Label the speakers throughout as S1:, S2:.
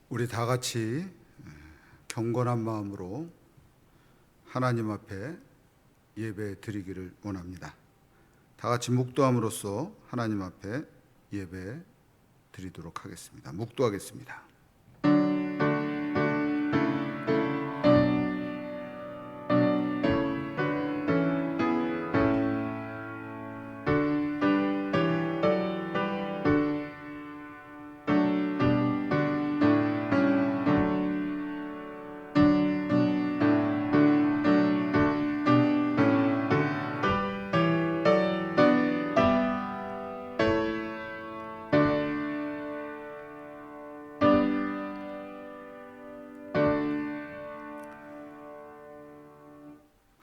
S1: 우리 다 같이 경건한 마음으로 하나님 앞에 예배 드리기를 원합니다. 다 같이 묵도함으로써 하나님 앞에 예배 드리도록 하겠습니다. 묵도하겠습니다.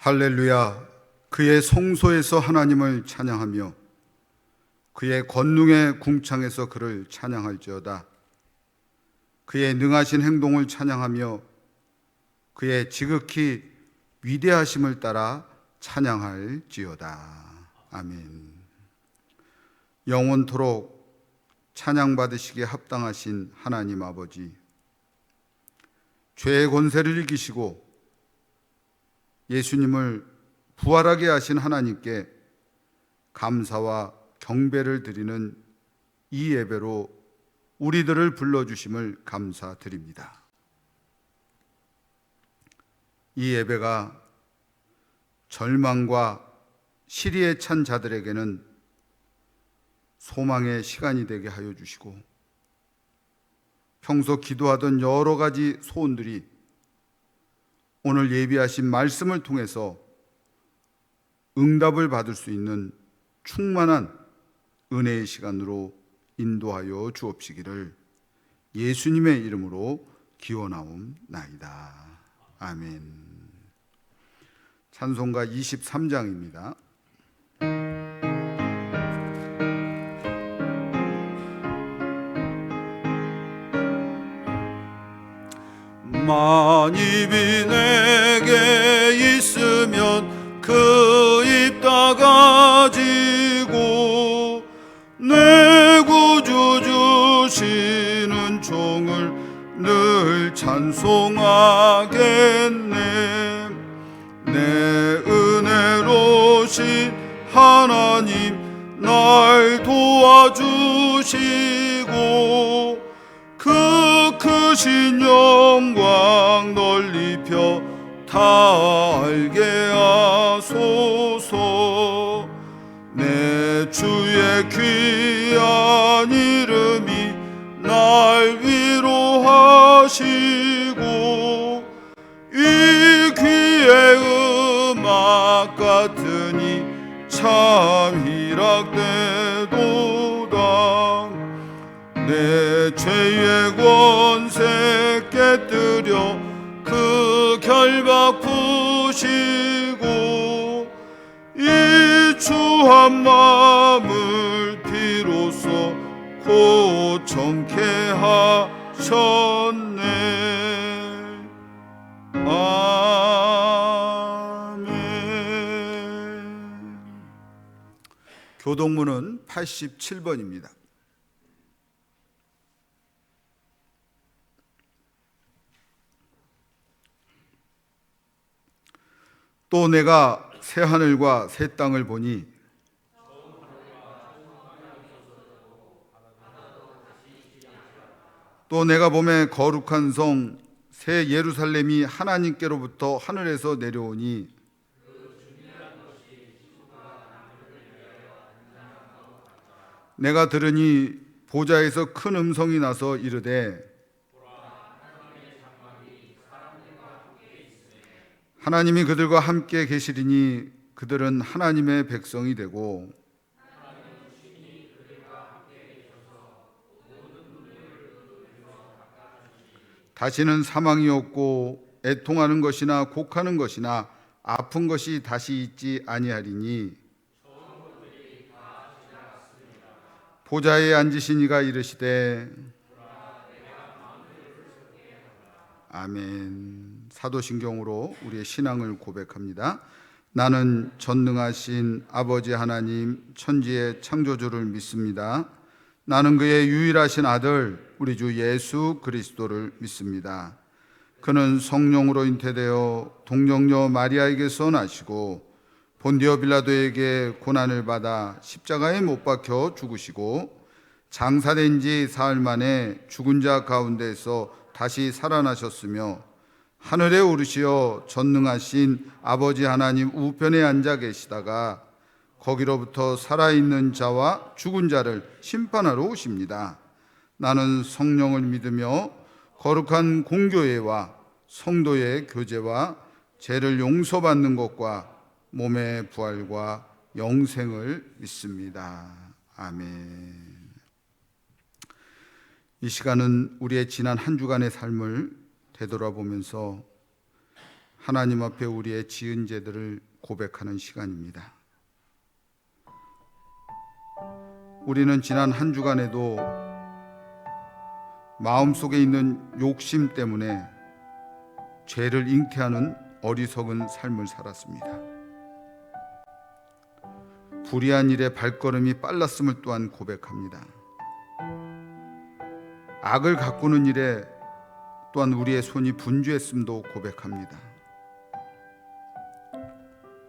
S1: 할렐루야. 그의 성소에서 하나님을 찬양하며 그의 권능의 궁창에서 그를 찬양할지어다. 그의 능하신 행동을 찬양하며 그의 지극히 위대하심을 따라 찬양할지어다. 아멘. 영원토록 찬양받으시기에 합당하신 하나님 아버지, 죄의 권세를 이기시고 예수님을 부활하게 하신 하나님께 감사와 경배를 드리는 이 예배로 우리들을 불러주심을 감사드립니다. 이 예배가 절망과 시리에 찬 자들에게는 소망의 시간이 되게 하여 주시고, 평소 기도하던 여러 가지 소원들이 오늘 예비하신 말씀을 통해서 응답을 받을 수 있는 충만한 은혜의 시간으로 인도하여 주옵시기를 예수님의 이름으로 기원하옵나이다. 아멘. 찬송가 23장입니다.
S2: 만입이 내게 있으면 그 입 다 가지고 내 구주 주시는 종을 늘 찬송하겠네. 내 은혜로신 하나님 날 도와주시고 그 크신 영광 널리 펴 다 알게 하소서. 내 주의 귀한 이름이 날 위로하시고 이 귀의 음악 같으니 참 희락되도다. 내 죄의 권세 깨뜨려 그 결박 푸시고 이 주한 마음을 비로소 고청케 하셨네. 아멘.
S1: 교동문은 87번입니다. 또 내가 새 하늘과 새 땅을 보니 또 내가 보매 거룩한 성 새 예루살렘이 하나님께로부터 하늘에서 내려오니 내가 들으니 보좌에서 큰 음성이 나서 이르되 하나님이 그들과 함께 계시리니 그들은 하나님의 백성이 되고 다시는 사망이 없고 애통하는 것이나 곡하는 것이나 아픈 것이 다시 있지 아니하리니 보좌에 앉으신 이가 이르시되 아멘. 사도신경으로 우리의 신앙을 고백합니다. 나는 전능하신 아버지 하나님 천지의 창조주를 믿습니다. 나는 그의 유일하신 아들 우리 주 예수 그리스도를 믿습니다. 그는 성령으로 잉태되어 동정녀 마리아에게서 나시고 본디오 빌라도에게 고난을 받아 십자가에 못 박혀 죽으시고 장사된 지 사흘 만에 죽은 자 가운데서 다시 살아나셨으며 하늘에 오르시어 전능하신 아버지 하나님 우편에 앉아 계시다가 거기로부터 살아있는 자와 죽은 자를 심판하러 오십니다. 나는 성령을 믿으며 거룩한 공교회와 성도의 교제와 죄를 용서받는 것과 몸의 부활과 영생을 믿습니다. 아멘. 이 시간은 우리의 지난 한 주간의 삶을 되돌아보면서 하나님 앞에 우리의 지은 죄들을 고백하는 시간입니다. 우리는 지난 한 주간에도 마음속에 있는 욕심 때문에 죄를 잉태하는 어리석은 삶을 살았습니다. 불의한 일에 발걸음이 빨랐음을 또한 고백합니다. 악을 가꾸는 일에 또한 우리의 손이 분주했음도 고백합니다.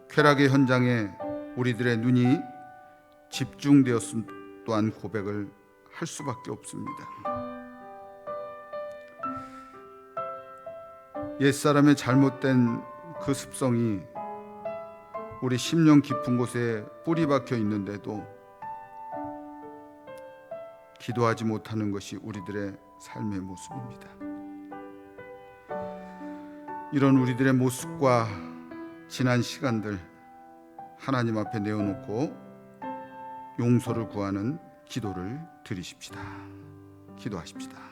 S1: 쾌락의 현장에 우리들의 눈이 집중되었음 또한 고백을 할 수밖에 없습니다. 옛사람의 잘못된 그 습성이 우리 심령 깊은 곳에 뿌리 박혀 있는데도 기도하지 못하는 것이 우리들의 삶의 모습입니다. 이런 우리들의 모습과 지난 시간들 하나님 앞에 내어놓고 용서를 구하는 기도를 드리십시다. 기도하십시다.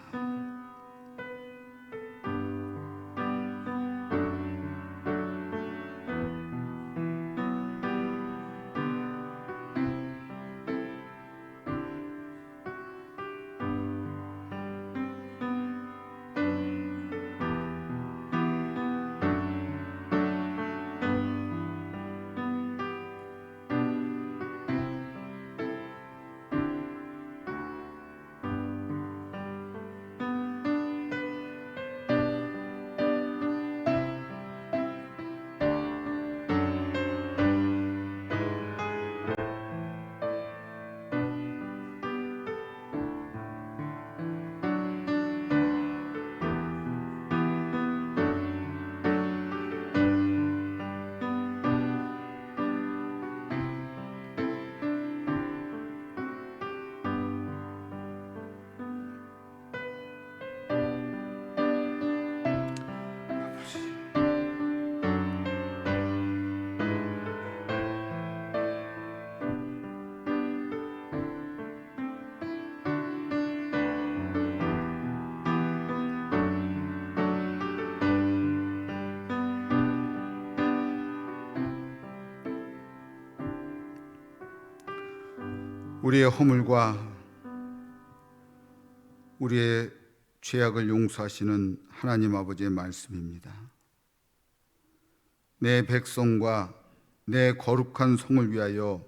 S1: 우리의 허물과 우리의 죄악을 용서하시는 하나님 아버지의 말씀입니다. 내 백성과 내 거룩한 성을 위하여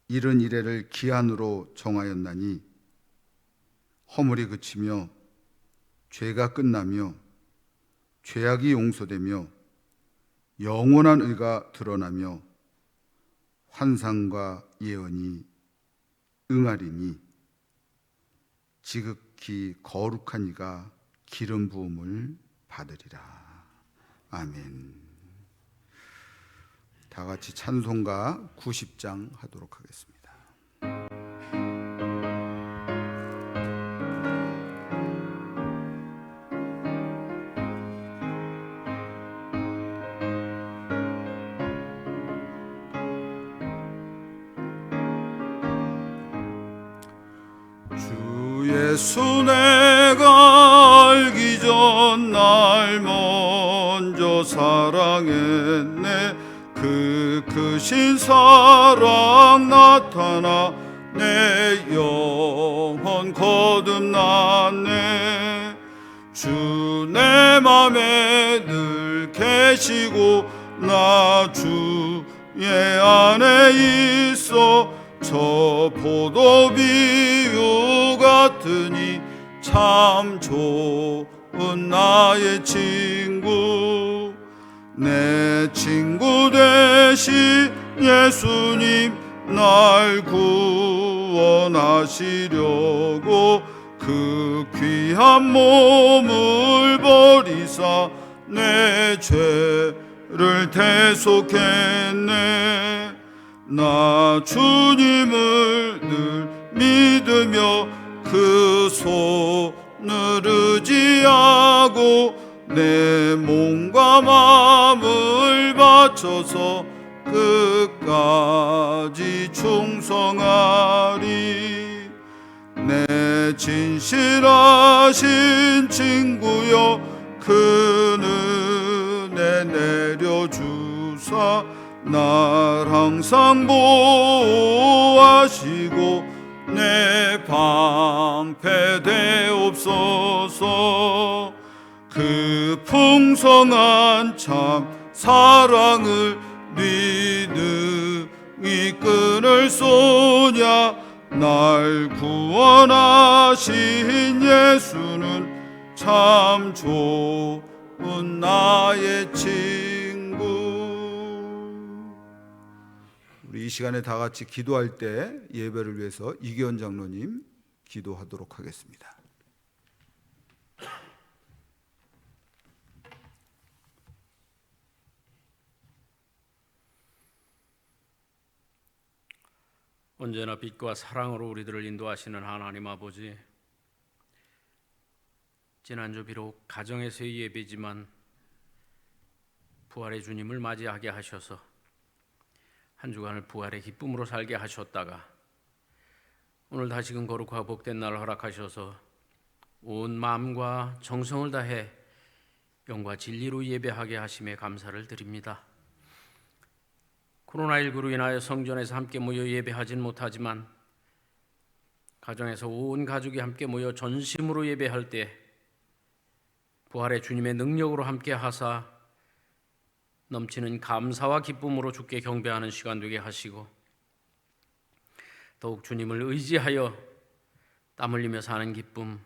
S1: 이른 이래를 기한으로 정하였나니 허물이 그치며 죄가 끝나며 죄악이 용서되며 영원한 의가 드러나며 환상과 예언이 응하리니 지극히 거룩한 이가 기름 부음을 받으리라. 아멘. 다 같이 찬송가 90장 하도록 하겠습니다.
S2: 예수 내가 알기 전 날 먼저 사랑했네. 그 크신 사랑 나타나 내 영혼 거듭났네. 주 내 맘에 늘 계시고 나 주의 안에 있어 저 포도비유 같으니 참 좋은 나의 친구. 내 친구 되신 예수님 날 구원하시려고 그 귀한 몸을 버리사 내 죄를 대속했네. 나 주님을 늘 믿으며 그 손을 의지하고 내 몸과 마음을 바쳐서 끝까지 충성하리. 내 진실하신 친구여 그 은혜 내려주사 날 항상 보호하시고 내 방패 되옵소서. 그 풍성한 참 사랑을 믿음이 끊을 소냐. 날 구원하신 예수는 참 좋은 나의 친구.
S1: 우리 이 시간에 다 같이 기도할 때 예배를 위해서 이기원 장로님 기도하도록 하겠습니다.
S3: 언제나 빛과 사랑으로 우리들을 인도하시는 하나님 아버지, 지난주 비록 가정에서의 예배지만 부활의 주님을 맞이하게 하셔서 한 주간을 부활의 기쁨으로 살게 하셨다가 오늘 다시금 거룩하고 복된 날을 허락하셔서 온 마음과 정성을 다해 영과 진리로 예배하게 하심에 감사를 드립니다. 코로나19로 인하여 성전에서 함께 모여 예배하진 못하지만 가정에서 온 가족이 함께 모여 전심으로 예배할 때 부활의 주님의 능력으로 함께 하사 넘치는 감사와 기쁨으로 주께 경배하는 시간 되게 하시고 더욱 주님을 의지하여 땀 흘리며 사는 기쁨,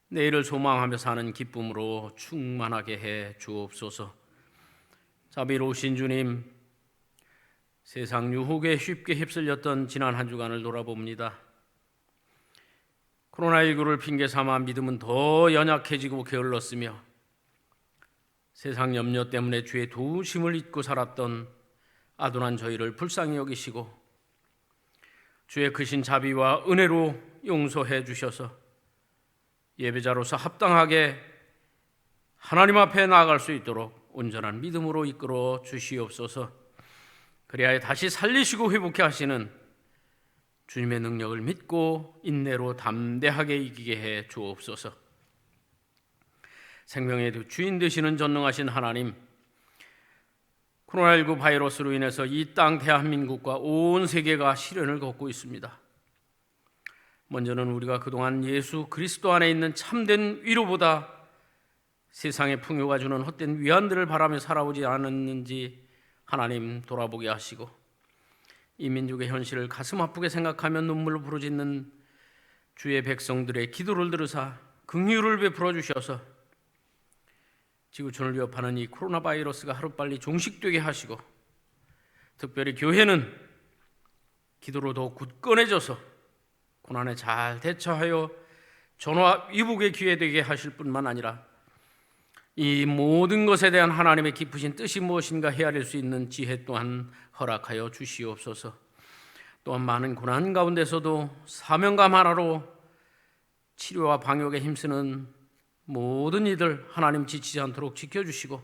S3: 내일을 소망하며 사는 기쁨으로 충만하게 해 주옵소서. 자비로우신 주님, 세상 유혹에 쉽게 휩쓸렸던 지난 한 주간을 돌아봅니다. 코로나19를 핑계 삼아 믿음은 더 연약해지고 게을렀으며 세상 염려 때문에 주의 도우심을 잊고 살았던 아둔한 저희를 불쌍히 여기시고 주의 크신 자비와 은혜로 용서해 주셔서 예배자로서 합당하게 하나님 앞에 나아갈 수 있도록 온전한 믿음으로 이끌어 주시옵소서. 그래야 다시 살리시고 회복케 하시는 주님의 능력을 믿고 인내로 담대하게 이기게 해 주옵소서. 생명의 주인 되시는 전능하신 하나님, 코로나19 바이러스로 인해서 이 땅 대한민국과 온 세계가 시련을 겪고 있습니다. 먼저는 우리가 그동안 예수 그리스도 안에 있는 참된 위로보다 세상의 풍요가 주는 헛된 위안들을 바라며 살아오지 않았는지 하나님 돌아보게 하시고 이 민족의 현실을 가슴 아프게 생각하며 눈물을 부르짖는 주의 백성들의 기도를 들으사 긍휼을 베풀어 주셔서 지구촌을 위협하는 이 코로나 바이러스가 하루빨리 종식되게 하시고 특별히 교회는 기도로 더욱 굳건해져서 고난에 잘 대처하여 전화 위복의 기회 되게 하실 뿐만 아니라 이 모든 것에 대한 하나님의 깊으신 뜻이 무엇인가 헤아릴 수 있는 지혜 또한 허락하여 주시옵소서. 또한 많은 고난 가운데서도 사명감 하나로 치료와 방역에 힘쓰는 모든 이들 하나님 지치지 않도록 지켜주시고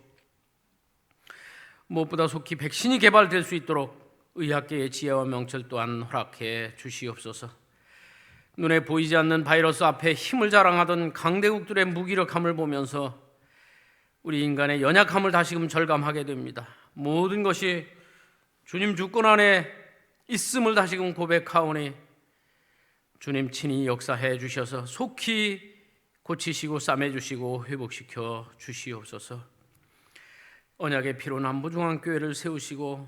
S3: 무엇보다 속히 백신이 개발될 수 있도록 의학계의 지혜와 명철 또한 허락해 주시옵소서. 눈에 보이지 않는 바이러스 앞에 힘을 자랑하던 강대국들의 무기력함을 보면서 우리 인간의 연약함을 다시금 절감하게 됩니다. 모든 것이 주님 주권 안에 있음을 다시금 고백하오니 주님 친히 역사해 주셔서 속히 고치시고 싸매주시고 회복시켜 주시옵소서. 언약의 피로 남부중앙교회를 세우시고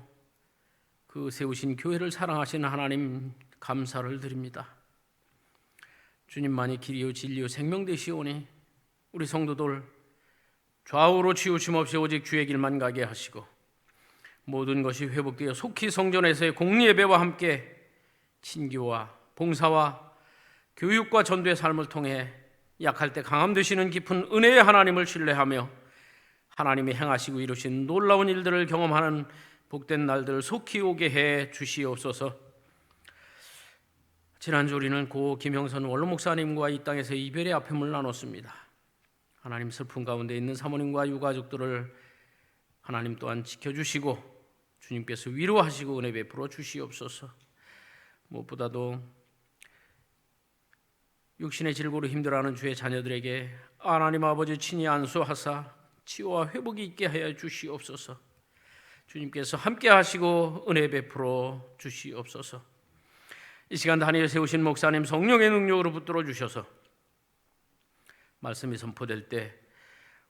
S3: 그 세우신 교회를 사랑하시는 하나님 감사를 드립니다. 주님만이 길이요 진리요 생명 되시오니 우리 성도들 좌우로 치우침 없이 오직 주의 길만 가게 하시고 모든 것이 회복되어 속히 성전에서의 공예배와 함께 친교와 봉사와 교육과 전도의 삶을 통해 약할 때 강함 되시는 깊은 은혜의 하나님을 신뢰하며 하나님이 행하시고 이루신 놀라운 일들을 경험하는 복된 날들을 속히 오게 해 주시옵소서. 지난주 우리는 고 김형선 원로 목사님과 이 땅에서 이별의 아픔을 나눴습니다. 하나님 슬픔 가운데 있는 사모님과 유가족들을 하나님 또한 지켜주시고 주님께서 위로하시고 은혜 베풀어 주시옵소서. 무엇보다도 육신의 질고로 힘들어하는 주의 자녀들에게 하나님 아버지 친히 안수하사 치유와 회복이 있게 하여 주시옵소서. 주님께서 함께 하시고 은혜 베풀어 주시옵소서. 이 시간 다니엘 세우신 목사님 성령의 능력으로 붙들어 주셔서 말씀이 선포될 때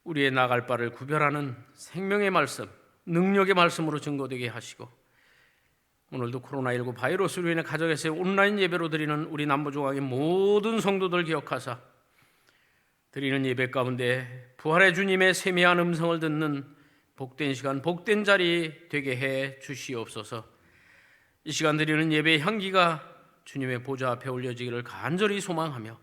S3: 우리의 나갈 바를 구별하는 생명의 말씀, 능력의 말씀으로 증거되게 하시고 오늘도 코로나19 바이러스로 인해 가정에서의 온라인 예배로 드리는 우리 남부중앙의 모든 성도들 기억하사 드리는 예배 가운데 부활의 주님의 세미한 음성을 듣는 복된 시간, 복된 자리 되게 해 주시옵소서. 이 시간 드리는 예배의 향기가 주님의 보좌 앞에 올려지기를 간절히 소망하며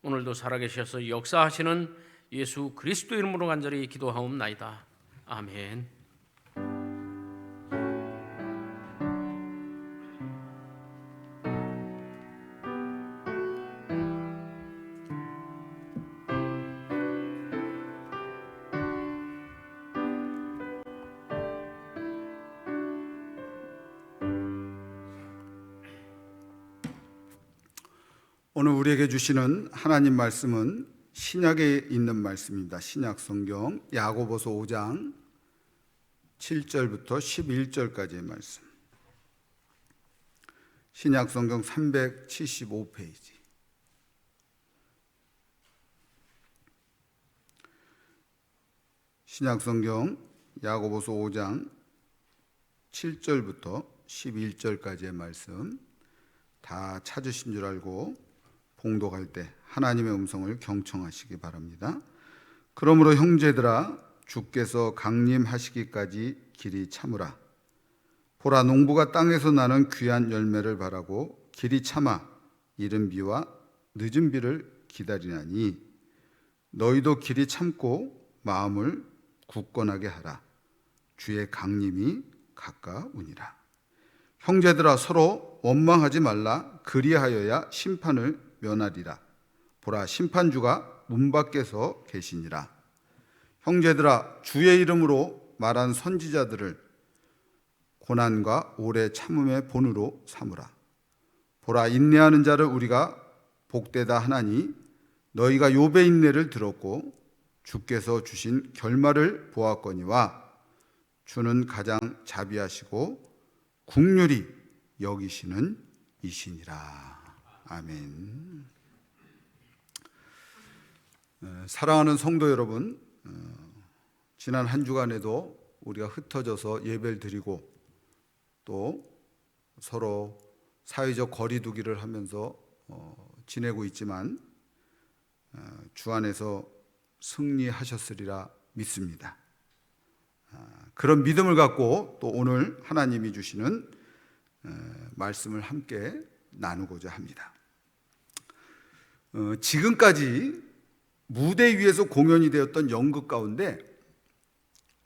S3: 오늘도 살아계셔서 역사하시는 예수 그리스도 이름으로 간절히 기도하옵나이다. 아멘.
S1: 오늘 우리에게 주시는 하나님 말씀은 신약에 있는 말씀입니다. 신약 성경 야고보서 5장 7절부터 11절까지의 말씀. 신약 성경 375페이지. 신약 성경 야고보서 5장 7절부터 11절까지의 말씀 다 찾으신 줄 알고 봉독할 때 하나님의 음성을 경청하시기 바랍니다. 그러므로 형제들아 주께서 강림하시기까지 길이 참으라. 보라 농부가 땅에서 나는 귀한 열매를 바라고 길이 참아 이른 비와 늦은 비를 기다리나니 너희도 길이 참고 마음을 굳건하게 하라. 주의 강림이 가까우니라. 형제들아 서로 원망하지 말라. 그리하여야 심판을 면하리라. 보라 심판주가 문 밖에서 계시니라. 형제들아 주의 이름으로 말한 선지자들을 고난과 오래 참음의 본으로 삼으라. 보라 인내하는 자를 우리가 복되다 하나니 너희가 욥의 인내를 들었고 주께서 주신 결말을 보았거니와 주는 가장 자비하시고 긍휼히 여기시는 이시니라. 아멘. 사랑하는 성도 여러분, 지난 한 주간에도 우리가 흩어져서 예배를 드리고 또 서로 사회적 거리 두기를 하면서 지내고 있지만 주 안에서 승리하셨으리라 믿습니다. 그런 믿음을 갖고 또 오늘 하나님이 주시는 말씀을 함께 나누고자 합니다. 지금까지 무대 위에서 공연이 되었던 연극 가운데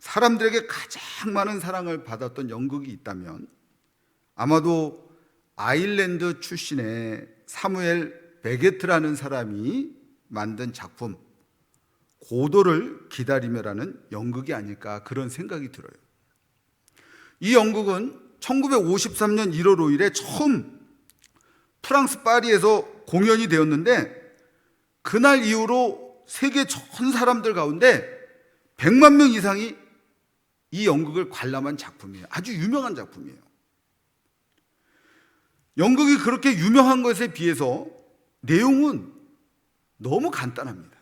S1: 사람들에게 가장 많은 사랑을 받았던 연극이 있다면 아마도 아일랜드 출신의 사무엘 베게트라는 사람이 만든 작품 고도를 기다리며라는 연극이 아닐까 그런 생각이 들어요. 이 연극은 1953년 1월 5일에 처음 프랑스 파리에서 공연이 되었는데 그날 이후로 세계 전 사람들 가운데 100만 명 이상이 이 연극을 관람한 작품이에요. 아주 유명한 작품이에요. 연극이 그렇게 유명한 것에 비해서 내용은 너무 간단합니다.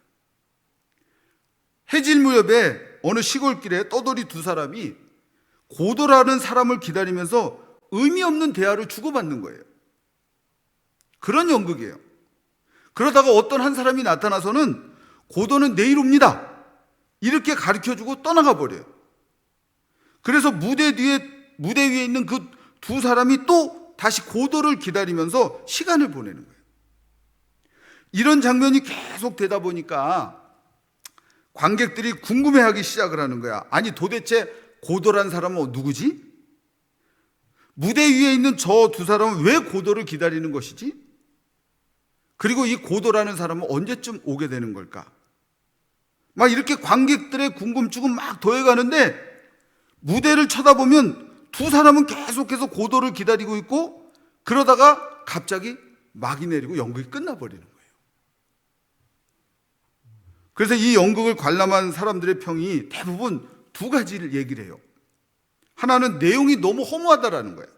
S1: 해질 무렵에 어느 시골길에 떠돌이 두 사람이 고도라는 사람을 기다리면서 의미 없는 대화를 주고받는 거예요. 그런 연극이에요. 그러다가 어떤 한 사람이 나타나서는 고도는 내일 옵니다, 이렇게 가르쳐주고 떠나가 버려요. 그래서 무대 위에 있는 그 두 사람이 또 다시 고도를 기다리면서 시간을 보내는 거예요. 이런 장면이 계속 되다 보니까 관객들이 궁금해하기 시작을 하는 거야. 아니 도대체 고도란 사람은 누구지? 무대 위에 있는 저 두 사람은 왜 고도를 기다리는 것이지? 그리고 이 고도라는 사람은 언제쯤 오게 되는 걸까? 막 이렇게 관객들의 궁금증은 막 더해가는데 무대를 쳐다보면 두 사람은 계속해서 고도를 기다리고 있고, 그러다가 갑자기 막이 내리고 연극이 끝나버리는 거예요. 그래서 이 연극을 관람한 사람들의 평이 대부분 두 가지를 얘기를 해요. 하나는 내용이 너무 허무하다라는 거예요.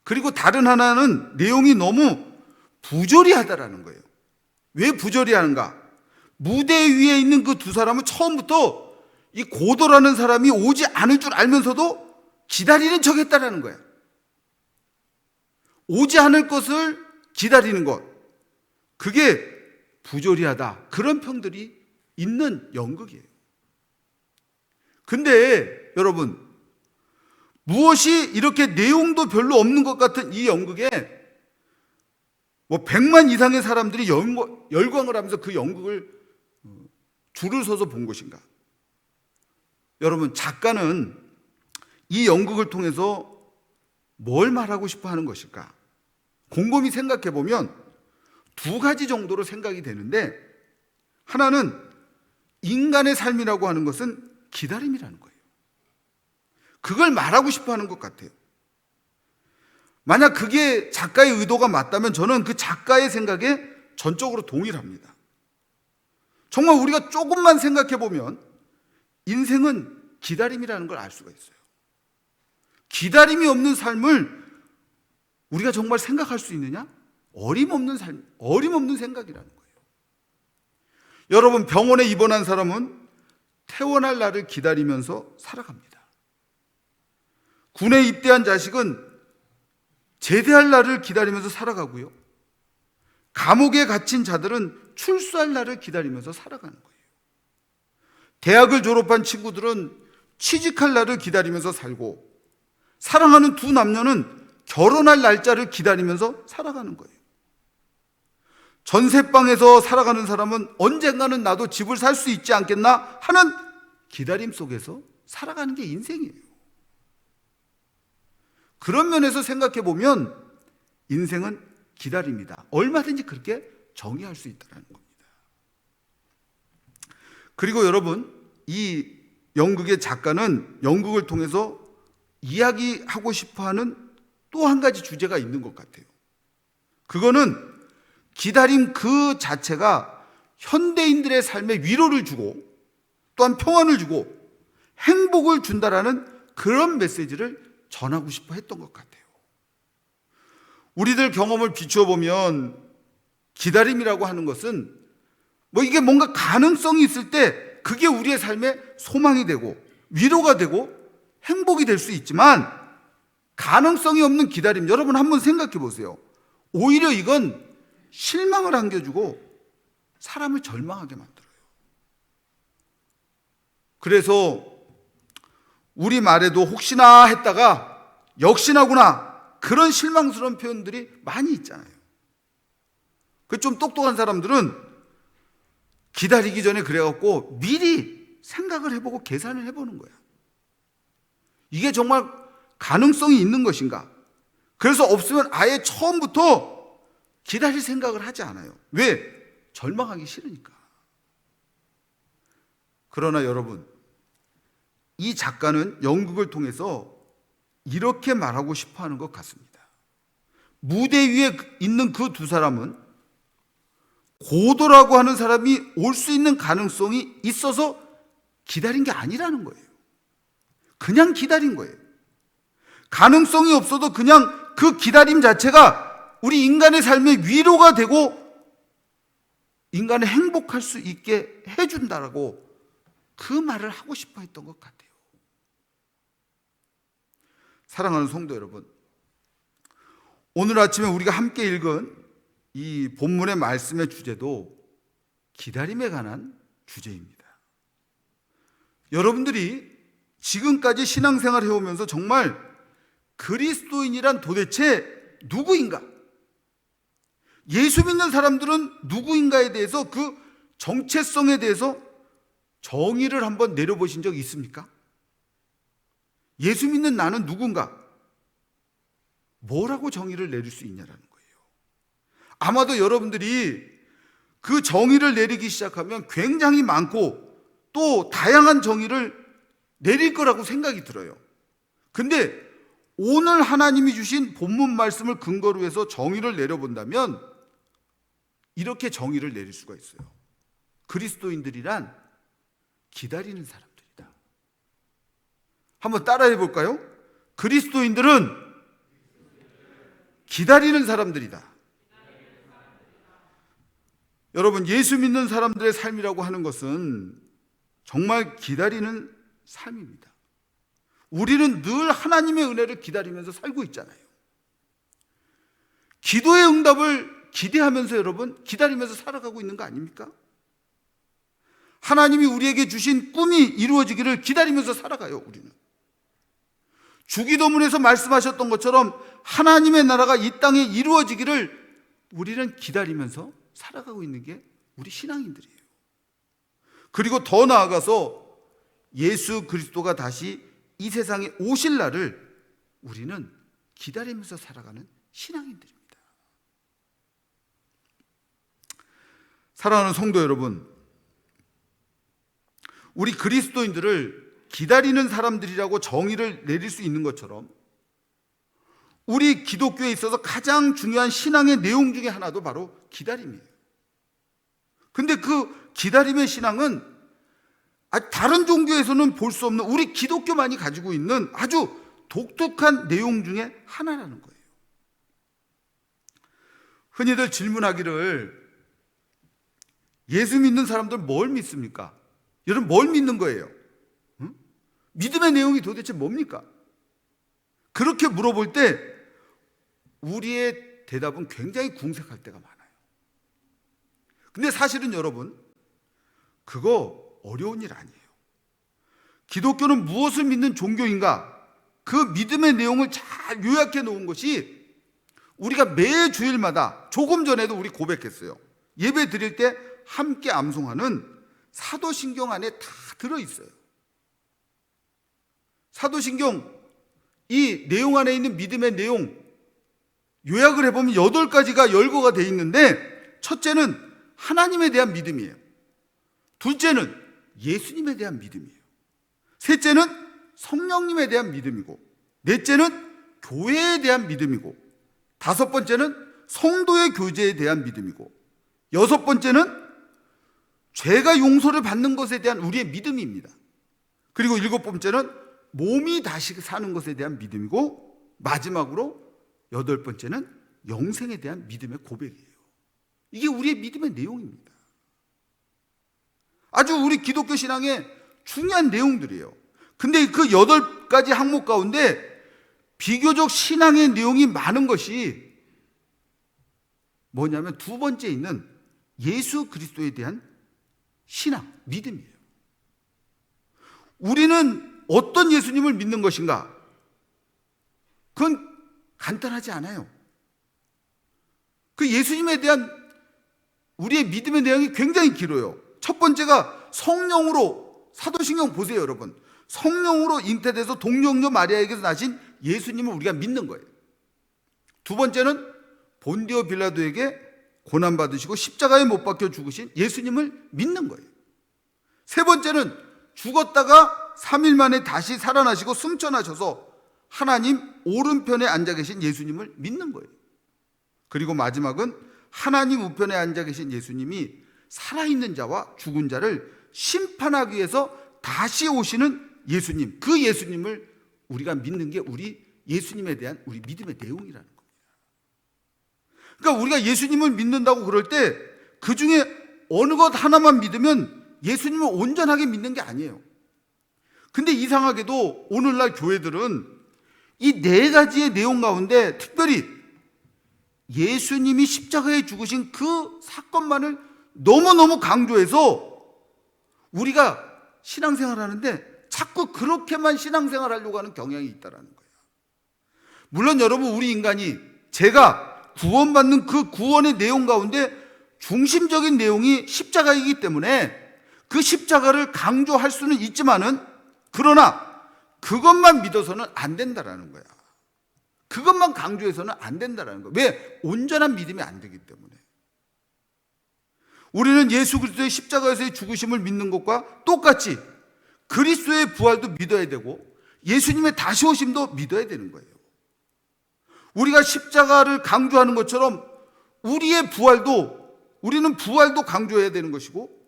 S1: 그리고 다른 하나는 내용이 너무 부조리하다라는 거예요. 왜 부조리하는가? 무대 위에 있는 그 두 사람은 처음부터 이 고도라는 사람이 오지 않을 줄 알면서도 기다리는 척 했다라는 거예요. 오지 않을 것을 기다리는 것, 그게 부조리하다, 그런 평들이 있는 연극이에요. 근데 여러분, 무엇이 이렇게 내용도 별로 없는 것 같은 이 연극에 100만 이상의 사람들이 열광을 하면서 그 연극을 줄을 서서 본 것인가? 여러분, 작가는 이 연극을 통해서 뭘 말하고 싶어 하는 것일까? 곰곰이 생각해 보면 두 가지 정도로 생각이 되는데, 하나는 인간의 삶이라고 하는 것은 기다림이라는 거예요. 그걸 말하고 싶어 하는 것 같아요. 만약 그게 작가의 의도가 맞다면 저는 그 작가의 생각에 전적으로 동의합니다. 정말 우리가 조금만 생각해 보면 인생은 기다림이라는 걸 알 수가 있어요. 기다림이 없는 삶을 우리가 정말 생각할 수 있느냐? 어림없는 삶, 어림없는 생각이라는 거예요. 여러분, 병원에 입원한 사람은 퇴원할 날을 기다리면서 살아갑니다. 군에 입대한 자식은 제대할 날을 기다리면서 살아가고요. 감옥에 갇힌 자들은 출소할 날을 기다리면서 살아가는 거예요. 대학을 졸업한 친구들은 취직할 날을 기다리면서 살고, 사랑하는 두 남녀는 결혼할 날짜를 기다리면서 살아가는 거예요. 전세방에서 살아가는 사람은 언젠가는 나도 집을 살 수 있지 않겠나 하는 기다림 속에서 살아가는 게 인생이에요. 그런 면에서 생각해 보면 인생은 기다림이다, 얼마든지 그렇게 정의할 수 있다는 겁니다. 그리고 여러분, 이 연극의 작가는 연극을 통해서 이야기하고 싶어하는 또 한 가지 주제가 있는 것 같아요. 그거는 기다림 그 자체가 현대인들의 삶에 위로를 주고 또한 평안을 주고 행복을 준다라는 그런 메시지를 전하고 싶어 했던 것 같아요. 우리들 경험을 비추어 보면 기다림이라고 하는 것은 이게 뭔가 가능성이 있을 때 그게 우리의 삶에 소망이 되고 위로가 되고 행복이 될 수 있지만, 가능성이 없는 기다림, 여러분 한번 생각해 보세요. 오히려 이건 실망을 안겨주고 사람을 절망하게 만들어요. 그래서 우리 말에도 혹시나 했다가 역시나구나, 그런 실망스러운 표현들이 많이 있잖아요. 좀 똑똑한 사람들은 기다리기 전에 그래갖고 미리 생각을 해보고 계산을 해보는 거야. 이게 정말 가능성이 있는 것인가? 그래서 없으면 아예 처음부터 기다릴 생각을 하지 않아요. 왜? 절망하기 싫으니까. 그러나 여러분, 이 작가는 연극을 통해서 이렇게 말하고 싶어 하는 것 같습니다. 무대 위에 있는 그 두 사람은 고도라고 하는 사람이 올 수 있는 가능성이 있어서 기다린 게 아니라는 거예요. 그냥 기다린 거예요. 가능성이 없어도 그냥 그 기다림 자체가 우리 인간의 삶에 위로가 되고 인간을 행복할 수 있게 해준다라고 그 말을 하고 싶어 했던 것 같아요. 사랑하는 성도 여러분, 오늘 아침에 우리가 함께 읽은 이 본문의 말씀의 주제도 기다림에 관한 주제입니다. 여러분들이 지금까지 신앙생활을 해오면서 정말 그리스도인이란 도대체 누구인가? 예수 믿는 사람들은 누구인가에 대해서 그 정체성에 대해서 정의를 한번 내려보신 적 있습니까? 예수 믿는 나는 누군가? 뭐라고 정의를 내릴 수 있냐라는 거예요. 아마도 여러분들이 그 정의를 내리기 시작하면 굉장히 많고 또 다양한 정의를 내릴 거라고 생각이 들어요. 근데 오늘 하나님이 주신 본문 말씀을 근거로 해서 정의를 내려본다면 이렇게 정의를 내릴 수가 있어요. 그리스도인들이란 기다리는 사람들이다. 한번 따라해 볼까요? 그리스도인들은 기다리는 사람들이다. 여러분, 예수 믿는 사람들의 삶이라고 하는 것은 정말 기다리는 삶입니다. 우리는 늘 하나님의 은혜를 기다리면서 살고 있잖아요. 기도의 응답을 기대하면서 여러분 기다리면서 살아가고 있는 거 아닙니까? 하나님이 우리에게 주신 꿈이 이루어지기를 기다리면서 살아가요. 우리는 주기도문에서 말씀하셨던 것처럼 하나님의 나라가 이 땅에 이루어지기를 우리는 기다리면서 살아가고 있는 게 우리 신앙인들이에요. 그리고 더 나아가서 예수 그리스도가 다시 이 세상에 오실 날을 우리는 기다리면서 살아가는 신앙인들입니다. 사랑하는 성도 여러분, 우리 그리스도인들을 기다리는 사람들이라고 정의를 내릴 수 있는 것처럼 우리 기독교에 있어서 가장 중요한 신앙의 내용 중에 하나도 바로 기다림이에요. 근데 그 기다림의 신앙은 다른 종교에서는 볼 수 없는 우리 기독교만이 가지고 있는 아주 독특한 내용 중에 하나라는 거예요. 흔히들 질문하기를 예수 믿는 사람들 뭘 믿습니까? 여러분 뭘 믿는 거예요? 응? 믿음의 내용이 도대체 뭡니까? 그렇게 물어볼 때 우리의 대답은 굉장히 궁색할 때가 많아요. 근데 사실은 여러분 그거 어려운 일 아니에요. 기독교는 무엇을 믿는 종교인가? 그 믿음의 내용을 잘 요약해 놓은 것이 우리가 매 주일마다 조금 전에도 우리 고백했어요. 예배 드릴 때 함께 암송하는 사도신경 안에 다 들어있어요. 사도신경 이 내용 안에 있는 믿음의 내용 요약을 해보면 8가지가 열거가 되어 있는데 첫째는 하나님에 대한 믿음이에요. 둘째는 예수님에 대한 믿음이에요. 셋째는 성령님에 대한 믿음이고 넷째는 교회에 대한 믿음이고 다섯 번째는 성도의 교제에 대한 믿음이고 여섯 번째는 죄가 용서를 받는 것에 대한 우리의 믿음입니다. 그리고 일곱 번째는 몸이 다시 사는 것에 대한 믿음이고 마지막으로 여덟 번째는 영생에 대한 믿음의 고백이에요. 이게 우리의 믿음의 내용입니다. 아주 우리 기독교 신앙의 중요한 내용들이에요. 근데 그 8가지 항목 가운데 비교적 신앙의 내용이 많은 것이 뭐냐면 두 번째 있는 예수 그리스도에 대한 신앙, 믿음이에요. 우리는 어떤 예수님을 믿는 것인가? 그건 간단하지 않아요. 그 예수님에 대한 우리의 믿음의 내용이 굉장히 길어요. 첫 번째가 성령으로, 사도신경 보세요 여러분. 성령으로 잉태돼서 동정녀 마리아에게서 나신 예수님을 우리가 믿는 거예요. 두 번째는 본디오 빌라도에게 고난받으시고 십자가에 못 박혀 죽으신 예수님을 믿는 거예요. 세 번째는 죽었다가 3일 만에 다시 살아나시고 승천하셔서 하나님 오른편에 앉아 계신 예수님을 믿는 거예요. 그리고 마지막은 하나님 우편에 앉아 계신 예수님이 살아있는 자와 죽은 자를 심판하기 위해서 다시 오시는 예수님, 그 예수님을 우리가 믿는 게 우리 예수님에 대한 우리 믿음의 내용이라는 겁니다. 그러니까 우리가 예수님을 믿는다고 그럴 때 그 중에 어느 것 하나만 믿으면 예수님을 온전하게 믿는 게 아니에요. 근데 이상하게도 오늘날 교회들은 이 4가지의 내용 가운데 특별히 예수님이 십자가에 죽으신 그 사건만을 너무너무 강조해서 우리가 신앙생활 하는데 자꾸 그렇게만 신앙생활 하려고 하는 경향이 있다는 거예요. 물론 여러분, 우리 인간이 제가 구원받는 그 구원의 내용 가운데 중심적인 내용이 십자가이기 때문에 그 십자가를 강조할 수는 있지만은, 그러나 그것만 믿어서는 안 된다라는 거야. 그것만 강조해서는 안 된다라는 거야. 왜? 온전한 믿음이 안 되기 때문에. 우리는 예수 그리스도의 십자가에서의 죽으심을 믿는 것과 똑같이 그리스도의 부활도 믿어야 되고 예수님의 다시 오심도 믿어야 되는 거예요. 우리가 십자가를 강조하는 것처럼 우리는 부활도 강조해야 되는 것이고,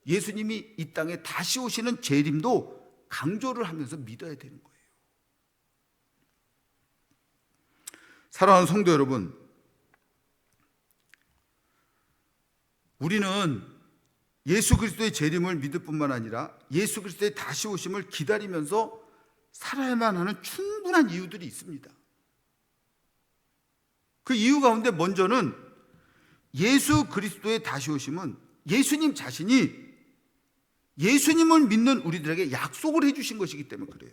S1: 예수님이 이 땅에 다시 오시는 재림도 강조를 하면서 믿어야 되는 거예요. 사랑하는 성도 여러분, 우리는 예수 그리스도의 재림을 믿을 뿐만 아니라 예수 그리스도의 다시 오심을 기다리면서 살아야만 하는 충분한 이유들이 있습니다. 그 이유 가운데 먼저는 예수 그리스도의 다시 오심은 예수님 자신이 예수님을 믿는 우리들에게 약속을 해주신 것이기 때문에 그래요.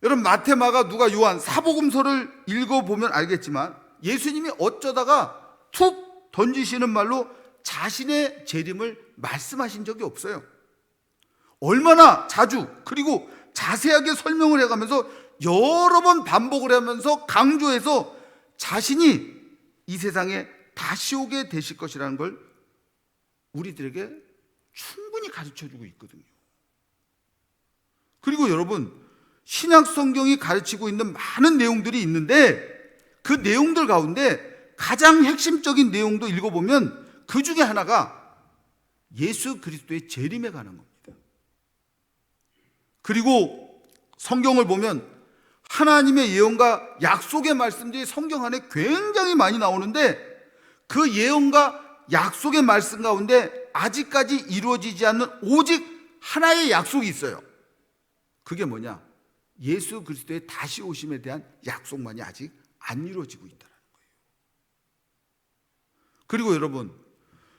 S1: 여러분, 마태, 마가, 누가, 요한 사복음서를 읽어보면 알겠지만 예수님이 어쩌다가 툭 던지시는 말로 자신의 재림을 말씀하신 적이 없어요. 얼마나 자주 그리고 자세하게 설명을 해가면서 여러 번 반복을 하면서 강조해서 자신이 이 세상에 다시 오게 되실 것이라는 걸 우리들에게 충분히 가르쳐주고 있거든요. 그리고 여러분, 신약 성경이 가르치고 있는 많은 내용들이 있는데 그 내용들 가운데 가장 핵심적인 내용도 읽어보면 그 중에 하나가 예수 그리스도의 재림에 관한 겁니다. 그리고 성경을 보면 하나님의 예언과 약속의 말씀들이 성경 안에 굉장히 많이 나오는데 그 예언과 약속의 말씀 가운데 아직까지 이루어지지 않는 오직 하나의 약속이 있어요. 그게 뭐냐? 예수 그리스도의 다시 오심에 대한 약속만이 아직 안 이루어지고 있다는 거예요. 그리고 여러분,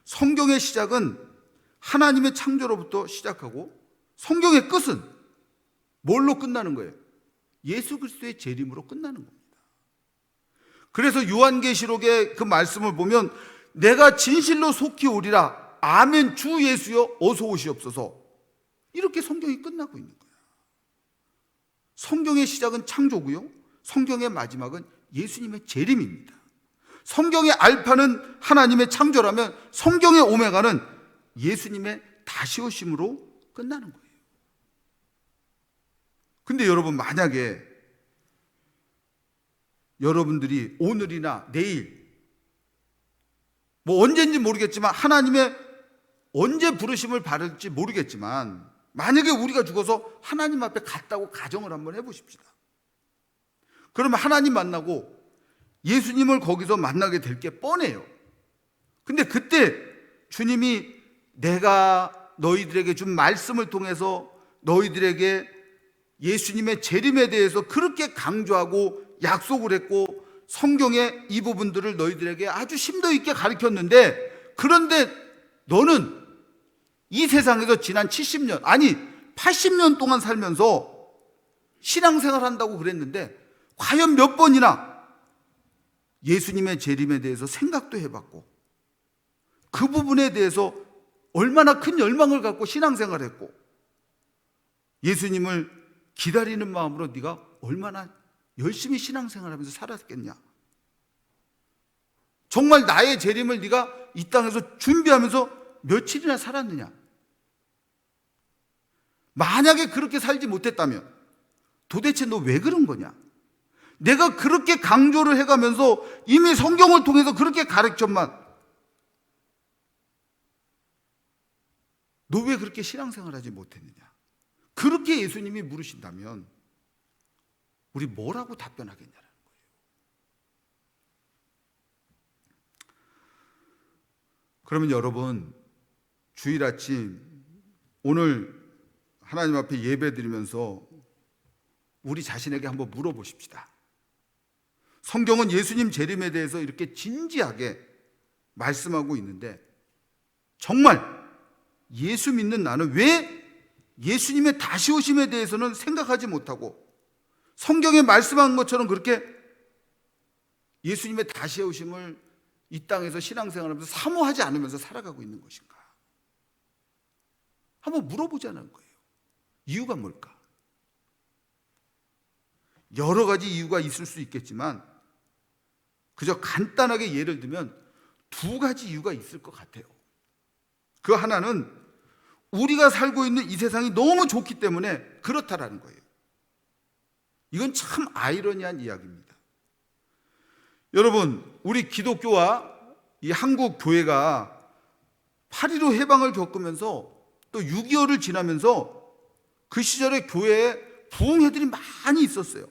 S1: 성경의 시작은 하나님의 창조로부터 시작하고 성경의 끝은 뭘로 끝나는 거예요? 예수 그리스도의 재림으로 끝나는 겁니다. 그래서 요한계시록의 그 말씀을 보면 내가 진실로 속히 오리라. 아멘. 주 예수여 어서 오시옵소서. 이렇게 성경이 끝나고 있는 거예요. 성경의 시작은 창조고요, 성경의 마지막은 예수님의 재림입니다. 성경의 알파는 하나님의 창조라면 성경의 오메가는 예수님의 다시 오심으로 끝나는 거예요. 근데 여러분, 만약에 여러분들이 오늘이나 내일 언제인지 모르겠지만 하나님의 언제 부르심을 받을지 모르겠지만 만약에 우리가 죽어서 하나님 앞에 갔다고 가정을 한번 해보십시다. 그러면 하나님 만나고 예수님을 거기서 만나게 될 게 뻔해요. 근데 그때 주님이 내가 너희들에게 준 말씀을 통해서 너희들에게 예수님의 재림에 대해서 그렇게 강조하고 약속을 했고 성경의 이 부분들을 너희들에게 아주 심도 있게 가르쳤는데, 그런데 너는 이 세상에서 지난 70년 아니 80년 동안 살면서 신앙생활 한다고 그랬는데 과연 몇 번이나 예수님의 재림에 대해서 생각도 해봤고 그 부분에 대해서 얼마나 큰 열망을 갖고 신앙생활을 했고 예수님을 기다리는 마음으로 네가 얼마나 열심히 신앙생활하면서 살았겠냐. 정말 나의 재림을 네가 이 땅에서 준비하면서 며칠이나 살았느냐. 만약에 그렇게 살지 못했다면 도대체 너 왜 그런 거냐. 내가 그렇게 강조를 해가면서 이미 성경을 통해서 그렇게 가르쳤만 너 왜 그렇게 신앙생활하지 못했느냐. 그렇게 예수님이 물으신다면 우리 뭐라고 답변하겠냐는 거예요. 그러면 여러분, 주일 아침 오늘 하나님 앞에 예배 드리면서 우리 자신에게 한번 물어보십시다. 성경은 예수님 재림에 대해서 이렇게 진지하게 말씀하고 있는데, 정말 예수 믿는 나는 왜 예수님의 다시 오심에 대해서는 생각하지 못하고 성경에 말씀한 것처럼 그렇게 예수님의 다시 오심을 이 땅에서 신앙생활하면서 사모하지 않으면서 살아가고 있는 것인가? 한번 물어보자는 거예요. 이유가 뭘까? 여러 가지 이유가 있을 수 있겠지만 그저 간단하게 예를 들면 두 가지 이유가 있을 것 같아요. 그 하나는 우리가 살고 있는 이 세상이 너무 좋기 때문에 그렇다라는 거예요. 이건 참 아이러니한 이야기입니다. 여러분, 우리 기독교와 이 한국 교회가 8.15 해방을 겪으면서 또 6.25를 지나면서 그 시절에 교회에 부흥회들이 많이 있었어요.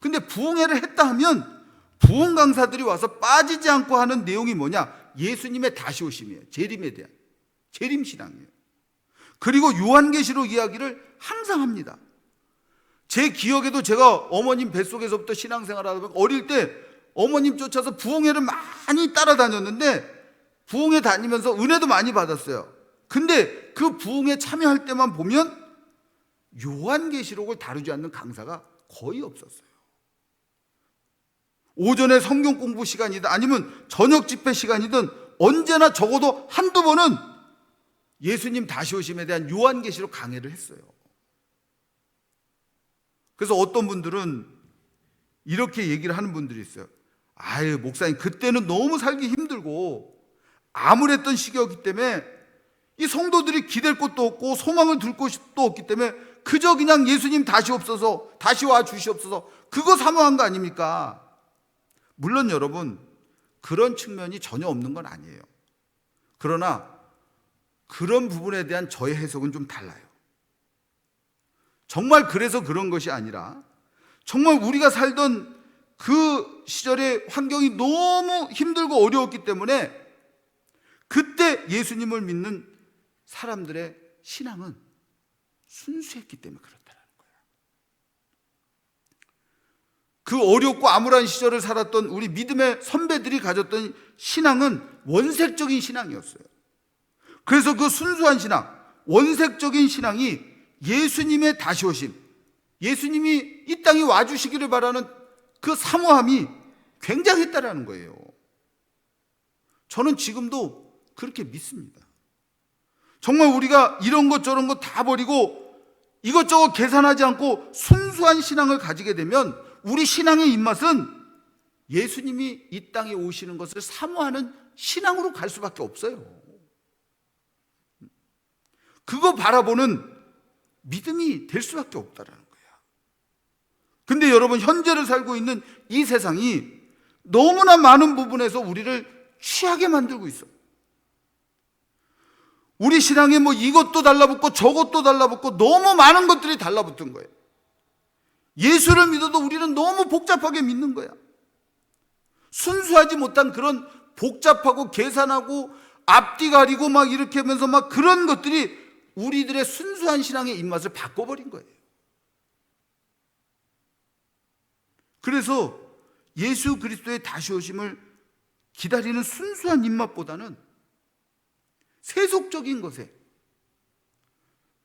S1: 근데 부흥회를 했다 하면 부흥 강사들이 와서 빠지지 않고 하는 내용이 뭐냐? 예수님의 다시 오심이에요. 재림에 대한 재림 신앙이에요. 그리고 요한계시록 이야기를 항상 합니다. 제 기억에도 제가 어머님 뱃속에서부터 신앙생활을 하다 보니까 어릴 때 어머님 쫓아서 부흥회를 많이 따라다녔는데 부흥회 다니면서 은혜도 많이 받았어요. 근데 그 부흥회 참여할 때만 보면 요한계시록을 다루지 않는 강사가 거의 없었어요. 오전에 성경 공부 시간이든 아니면 저녁 집회 시간이든 언제나 적어도 한두 번은 예수님 다시 오심에 대한 요한계시록 강해를 했어요. 그래서 어떤 분들은 이렇게 얘기를 하는 분들이 있어요. 아유, 목사님, 그때는 너무 살기 힘들고 암울했던 시기였기 때문에 이 성도들이 기댈 곳도 없고 소망을 둘 곳도 없기 때문에 그저 그냥 예수님 다시 없어서, 다시 와 주시옵소서, 그거 사모한 거 아닙니까? 물론 여러분, 그런 측면이 전혀 없는 건 아니에요. 그러나 그런 부분에 대한 저의 해석은 좀 달라요. 정말 그래서 그런 것이 아니라 정말 우리가 살던 그 시절의 환경이 너무 힘들고 어려웠기 때문에 그때 예수님을 믿는 사람들의 신앙은 순수했기 때문에 그렇다는 거예요. 그 어렵고 암울한 시절을 살았던 우리 믿음의 선배들이 가졌던 신앙은 원색적인 신앙이었어요. 그래서 그 순수한 신앙, 원색적인 신앙이 예수님의 다시 오심, 예수님이 이 땅에 와주시기를 바라는 그 사모함이 굉장했다라는 거예요. 저는 지금도 그렇게 믿습니다. 정말 우리가 이런 것 저런 것 다 버리고 이것저것 계산하지 않고 순수한 신앙을 가지게 되면 우리 신앙의 입맛은 예수님이 이 땅에 오시는 것을 사모하는 신앙으로 갈 수밖에 없어요. 그거 바라보는 믿음이 될 수밖에 없다라는 거야. 근데 여러분, 현재를 살고 있는 이 세상이 너무나 많은 부분에서 우리를 취하게 만들고 있어. 우리 신앙에 뭐 이것도 달라붙고 저것도 달라붙고 너무 많은 것들이 달라붙은 거예요. 예수를 믿어도 우리는 너무 복잡하게 믿는 거야. 순수하지 못한 그런 복잡하고 계산하고 앞뒤 가리고 막 이렇게 하면서 막 그런 것들이 우리들의 순수한 신앙의 입맛을 바꿔버린 거예요. 그래서 예수 그리스도의 다시 오심을 기다리는 순수한 입맛보다는 세속적인 것에,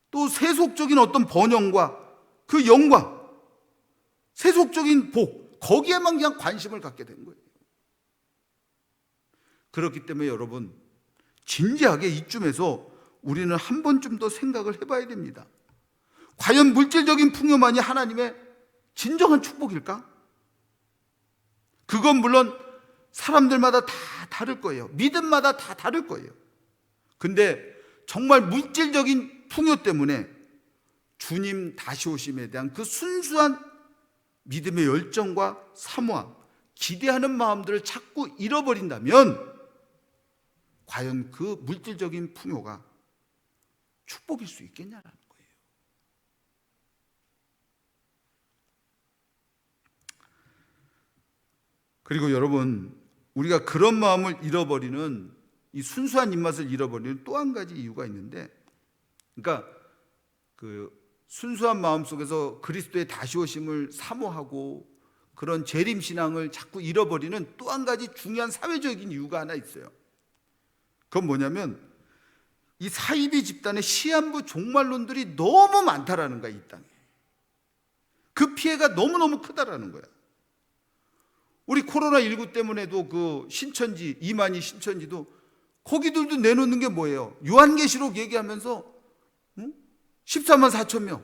S1: 또 세속적인 어떤 번영과 그 영광, 세속적인 복, 거기에만 그냥 관심을 갖게 된 거예요. 그렇기 때문에 여러분, 진지하게 이쯤에서 우리는 한 번쯤 더 생각을 해봐야 됩니다. 과연 물질적인 풍요만이 하나님의 진정한 축복일까? 그건 물론 사람들마다 다 다를 거예요. 믿음마다 다 다를 거예요. 근데 정말 물질적인 풍요 때문에 주님 다시 오심에 대한 그 순수한 믿음의 열정과 사모함, 기대하는 마음들을 자꾸 잃어버린다면 과연 그 물질적인 풍요가 축복일 수 있겠냐라는 거예요. 그리고 여러분, 우리가 그런 마음을 잃어버리는, 이 순수한 입맛을 잃어버리는 또 한 가지 이유가 있는데, 그러니까 그 순수한 마음 속에서 그리스도의 다시 오심을 사모하고 그런 재림신앙을 자꾸 잃어버리는 또 한 가지 중요한 사회적인 이유가 하나 있어요. 그건 뭐냐면 이 사이비 집단의 시한부 종말론들이 너무 많다라는 거야, 이 땅에. 그 피해가 너무너무 크다라는 거야. 우리 코로나19 때문에도 그 신천지, 이만희 신천지도 거기들도 내놓는 게 뭐예요? 요한계시록 얘기하면서 14만 4천 명.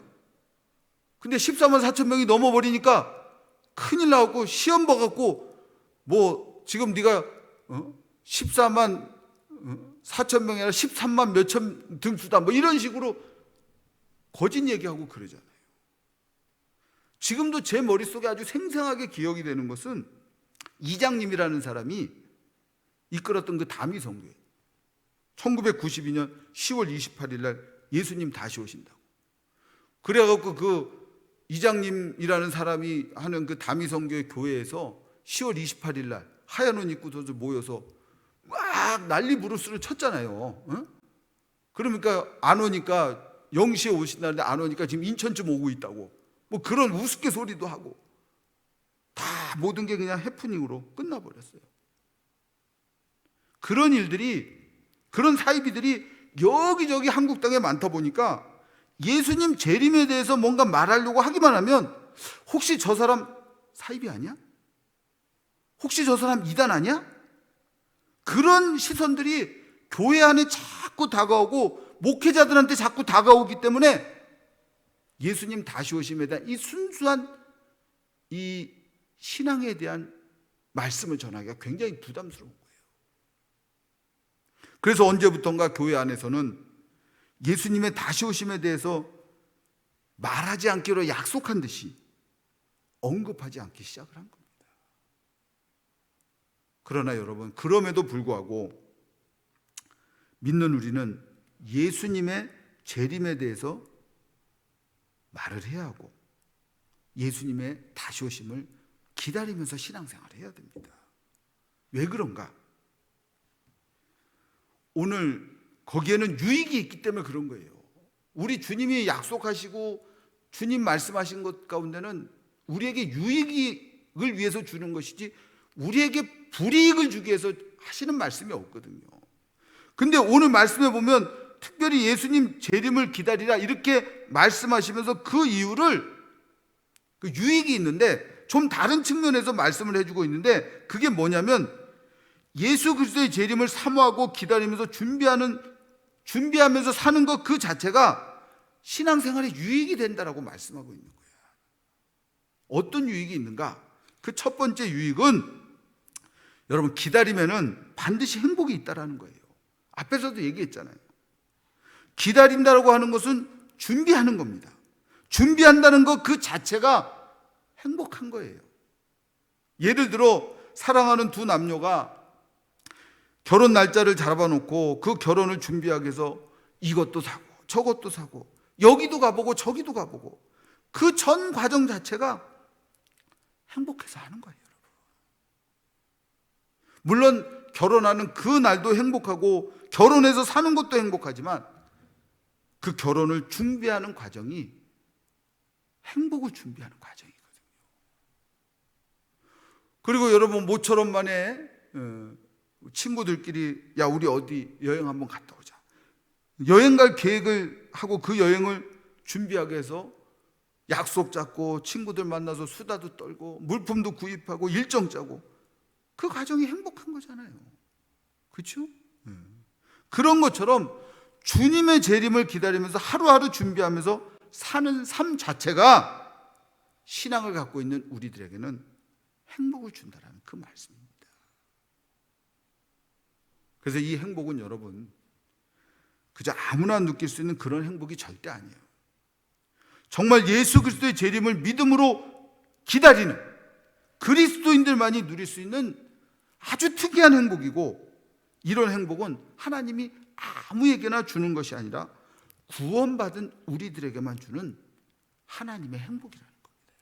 S1: 근데 14만 4천 명이 넘어버리니까 큰일 나고 시험 봐갖고 뭐 지금 네가 14만 4천 명이 아니라 13만 몇천 등수다 뭐 이런 식으로 거짓 얘기하고 그러잖아요. 지금도 제 머릿속에 아주 생생하게 기억이 되는 것은 이장님이라는 사람이 이끌었던 그 다미 선교회, 1992년 10월 28일 날 예수님 다시 오신다고. 그래갖고 그 이장님이라는 사람이 하는 그 다미 선교회 교회에서 10월 28일 날 하얀 옷 입고 모여서 막 난리 부르스를 쳤잖아요. 응? 그러니까 안 오니까 0시에 오신다는데 안 오니까 지금 인천쯤 오고 있다고 뭐 그런 우스갯소리도 하고 다 모든 게 그냥 해프닝으로 끝나버렸어요. 그런 일들이, 그런 사이비들이 여기저기 한국 땅에 많다 보니까 예수님 재림에 대해서 뭔가 말하려고 하기만 하면 혹시 저 사람 사이비 아니야? 혹시 저 사람 이단 아니야? 그런 시선들이 교회 안에 자꾸 다가오고 목회자들한테 자꾸 다가오기 때문에 예수님 다시 오심에 대한 이 순수한 이 신앙에 대한 말씀을 전하기가 굉장히 부담스러운 거예요. 그래서 언제부턴가 교회 안에서는 예수님의 다시 오심에 대해서 말하지 않기로 약속한 듯이 언급하지 않기 시작을 한 겁니다. 그러나 여러분, 그럼에도 불구하고 믿는 우리는 예수님의 재림에 대해서 말을 해야 하고 예수님의 다시 오심을 기다리면서 신앙생활을 해야 됩니다. 왜 그런가? 오늘 거기에는 유익이 있기 때문에 그런 거예요. 우리 주님이 약속하시고 주님 말씀하신 것 가운데는 우리에게 유익을 위해서 주는 것이지 우리에게 불이익을 주기 위해서 하시는 말씀이 없거든요. 근데 오늘 말씀에 보면 특별히 예수님 재림을 기다리라 이렇게 말씀하시면서 그 이유를, 그 유익이 있는데 좀 다른 측면에서 말씀을 해주고 있는데 그게 뭐냐면 예수 그리스도의 재림을 사모하고 기다리면서 준비하면서 사는 것 그 자체가 신앙생활에 유익이 된다라고 말씀하고 있는 거예요. 어떤 유익이 있는가? 그 첫 번째 유익은 여러분, 기다리면은 반드시 행복이 있다라는 거예요. 앞에서도 얘기했잖아요. 기다린다라고 하는 것은 준비하는 겁니다. 준비한다는 것 그 자체가 행복한 거예요. 예를 들어 사랑하는 두 남녀가 결혼 날짜를 잡아놓고 그 결혼을 준비하기 위해서 이것도 사고 저것도 사고 여기도 가보고 저기도 가보고 그 전 과정 자체가 행복해서 하는 거예요, 여러분. 물론 결혼하는 그 날도 행복하고 결혼해서 사는 것도 행복하지만 그 결혼을 준비하는 과정이 행복을 준비하는 과정이거든요. 그리고 여러분, 모처럼 만에 친구들끼리 야 우리 어디 여행 한번 갔다 오자. 여행 갈 계획을 하고 그 여행을 준비하게 해서 약속 잡고 친구들 만나서 수다도 떨고 물품도 구입하고 일정 짜고 그 과정이 행복한 거잖아요. 그렇죠? 그런 것처럼 주님의 재림을 기다리면서 하루하루 준비하면서 사는 삶 자체가 신앙을 갖고 있는 우리들에게는 행복을 준다는 그 말씀입니다. 그래서 이 행복은 여러분 그저 아무나 느낄 수 있는 그런 행복이 절대 아니에요. 정말 예수 그리스도의 재림을 믿음으로 기다리는 그리스도인들만이 누릴 수 있는 아주 특이한 행복이고, 이런 행복은 하나님이 아무에게나 주는 것이 아니라 구원받은 우리들에게만 주는 하나님의 행복이라는 겁니다.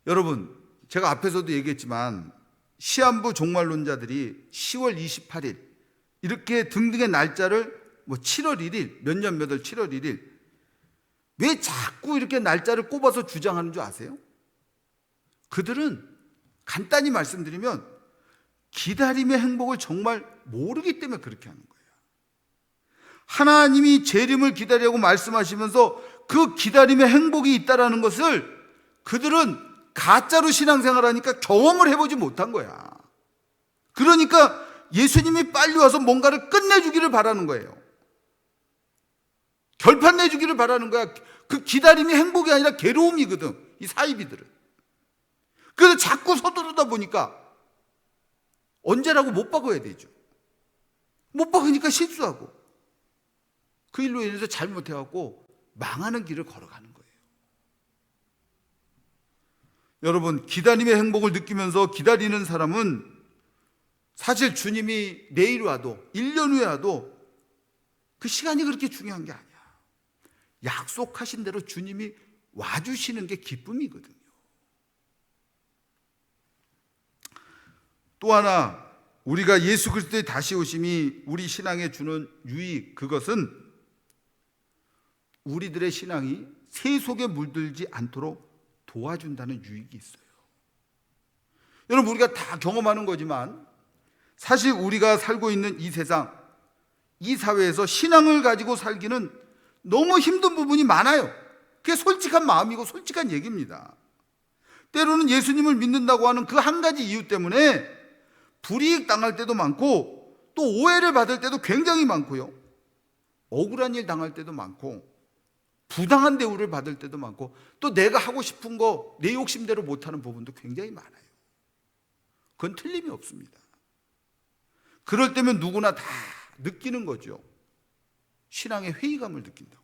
S1: 여러분, 제가 앞에서도 얘기했지만 시한부 종말론자들이 10월 28일 이렇게 등등의 날짜를 7월 1일 몇 년 몇 월 7월 1일 왜 자꾸 이렇게 날짜를 꼽아서 주장하는 줄 아세요? 그들은 간단히 말씀드리면 기다림의 행복을 정말 모르기 때문에 그렇게 하는 거예요. 하나님이 재림을 기다리라고 말씀하시면서 그 기다림의 행복이 있다라는 것을 그들은 가짜로 신앙생활하니까 경험을 해보지 못한 거야. 그러니까 예수님이 빨리 와서 뭔가를 끝내주기를 바라는 거예요. 결판 내주기를 바라는 거야. 그 기다림이 행복이 아니라 괴로움이거든, 이 사이비들은. 그래서 자꾸 서두르다 보니까 언제라고 못 박아야 되죠. 못 박으니까 실수하고 그 일로 인해서 잘못해갖고 망하는 길을 걸어가는 거예요. 여러분, 기다림의 행복을 느끼면서 기다리는 사람은 사실 주님이 내일 와도 1년 후에 와도 그 시간이 그렇게 중요한 게 아니야. 약속하신 대로 주님이 와주시는 게 기쁨이거든요. 또 하나, 우리가 예수 그리스도의 다시 오심이 우리 신앙에 주는 유익, 그것은 우리들의 신앙이 새 속에 물들지 않도록 도와준다는 유익이 있어요. 여러분, 우리가 다 경험하는 거지만 사실 우리가 살고 있는 이 세상, 이 사회에서 신앙을 가지고 살기는 너무 힘든 부분이 많아요. 그게 솔직한 마음이고 솔직한 얘기입니다. 때로는 예수님을 믿는다고 하는 그 한 가지 이유 때문에 불이익 당할 때도 많고 또 오해를 받을 때도 굉장히 많고요. 억울한 일 당할 때도 많고 부당한 대우를 받을 때도 많고 또 내가 하고 싶은 거 내 욕심대로 못하는 부분도 굉장히 많아요. 그건 틀림이 없습니다. 그럴 때면 누구나 다 느끼는 거죠. 신앙의 회의감을 느낀다고.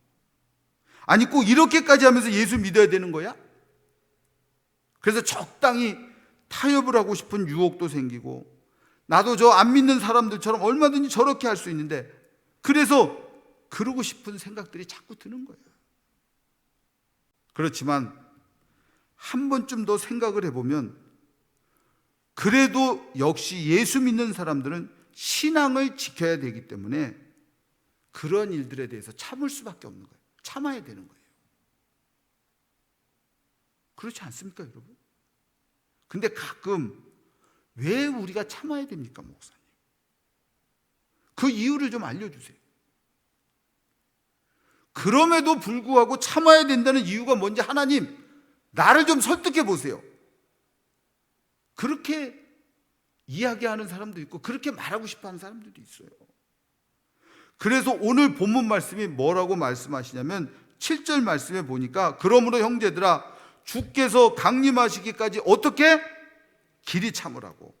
S1: 아니, 꼭 이렇게까지 하면서 예수 믿어야 되는 거야? 그래서 적당히 타협을 하고 싶은 유혹도 생기고, 나도 저 안 믿는 사람들처럼 얼마든지 저렇게 할 수 있는데, 그래서 그러고 싶은 생각들이 자꾸 드는 거예요. 그렇지만 한 번쯤 더 생각을 해보면 그래도 역시 예수 믿는 사람들은 신앙을 지켜야 되기 때문에 그런 일들에 대해서 참을 수밖에 없는 거예요. 참아야 되는 거예요. 그렇지 않습니까, 여러분? 근데 가끔 왜 우리가 참아야 됩니까, 목사님? 그 이유를 좀 알려주세요. 그럼에도 불구하고 참아야 된다는 이유가 뭔지 하나님, 나를 좀 설득해 보세요. 그렇게 이야기하는 사람도 있고 그렇게 말하고 싶어하는 사람들도 있어요. 그래서 오늘 본문 말씀이 뭐라고 말씀하시냐면 7절 말씀에 보니까, 그러므로 형제들아 주께서 강림하시기까지 어떻게 길이 참으라고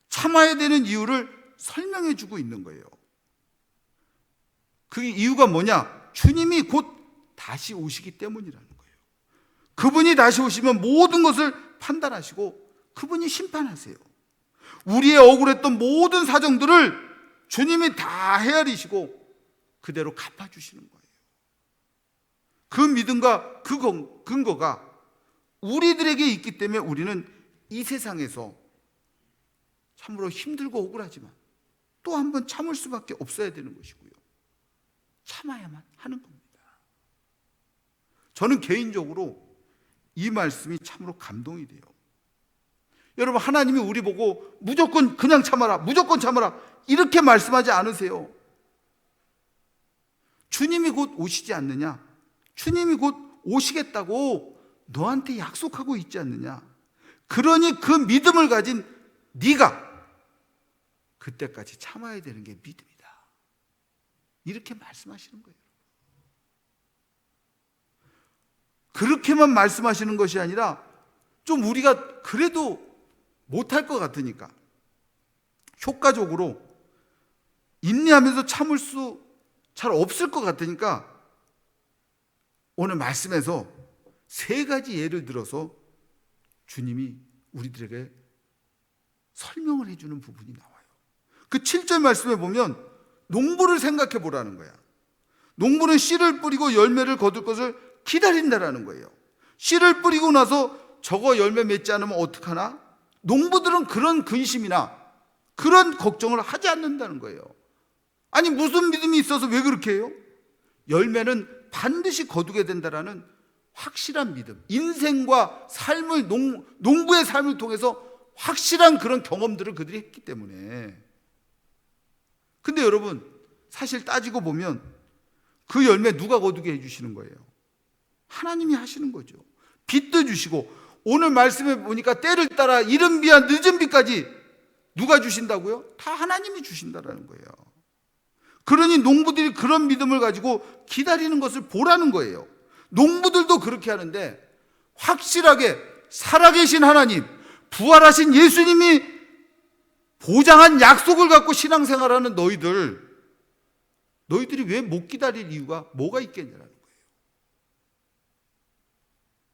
S1: 참아야 되는 이유를 설명해 주고 있는 거예요. 그 이유가 뭐냐? 주님이 곧 다시 오시기 때문이라는 거예요. 그분이 다시 오시면 모든 것을 판단하시고 그분이 심판하세요. 우리의 억울했던 모든 사정들을 주님이 다 헤아리시고 그대로 갚아주시는 거예요. 그 믿음과 그 근거가 우리들에게 있기 때문에 우리는 이 세상에서 참으로 힘들고 억울하지만 또 한 번 참을 수밖에 없어야 되는 것이고요. 참아야만 하는 겁니다. 저는 개인적으로 이 말씀이 참으로 감동이 돼요. 여러분, 하나님이 우리 보고 무조건 그냥 참아라, 무조건 참아라 이렇게 말씀하지 않으세요. 주님이 곧 오시지 않느냐? 주님이 곧 오시겠다고 너한테 약속하고 있지 않느냐? 그러니 그 믿음을 가진 네가 그때까지 참아야 되는 게 믿음이다. 이렇게 말씀하시는 거예요. 그렇게만 말씀하시는 것이 아니라 좀 우리가 그래도 못할 것 같으니까 효과적으로 인내하면서 참을 수 잘 없을 것 같으니까 오늘 말씀에서 3가지 예를 들어서 주님이 우리들에게 설명을 해주는 부분이 나와요. 그 7절 말씀에 보면 농부를 생각해 보라는 거야. 농부는 씨를 뿌리고 열매를 거둘 것을 기다린다라는 거예요. 씨를 뿌리고 나서 저거 열매 맺지 않으면 어떡하나? 농부들은 그런 근심이나 그런 걱정을 하지 않는다는 거예요. 아니, 무슨 믿음이 있어서 왜 그렇게 해요? 열매는 반드시 거두게 된다라는 확실한 믿음, 인생과 삶을 농부의 삶을 통해서 확실한 그런 경험들을 그들이 했기 때문에. 근데 여러분, 사실 따지고 보면 그 열매 누가 거두게 해주시는 거예요? 하나님이 하시는 거죠. 빛도 주시고, 오늘 말씀에 보니까 때를 따라 이른 비와 늦은 비까지 누가 주신다고요? 다 하나님이 주신다라는 거예요. 그러니 농부들이 그런 믿음을 가지고 기다리는 것을 보라는 거예요. 농부들도 그렇게 하는데, 확실하게 살아계신 하나님, 부활하신 예수님이 보장한 약속을 갖고 신앙생활하는 너희들이 왜 못 기다릴 이유가 뭐가 있겠냐라는 거예요.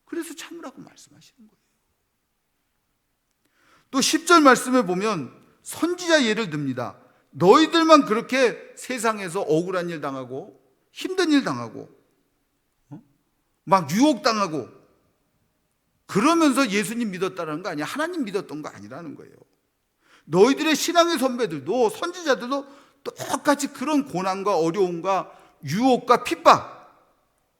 S1: 그래서 참으라고 말씀하시는 거예요. 또 10절 말씀에 보면 선지자 예를 듭니다. 너희들만 그렇게 세상에서 억울한 일 당하고 힘든 일 당하고 막 유혹당하고 그러면서 예수님 믿었다는 거 아니야. 하나님 믿었던 거 아니라는 거예요. 너희들의 신앙의 선배들도, 선지자들도 똑같이 그런 고난과 어려움과 유혹과 핍박,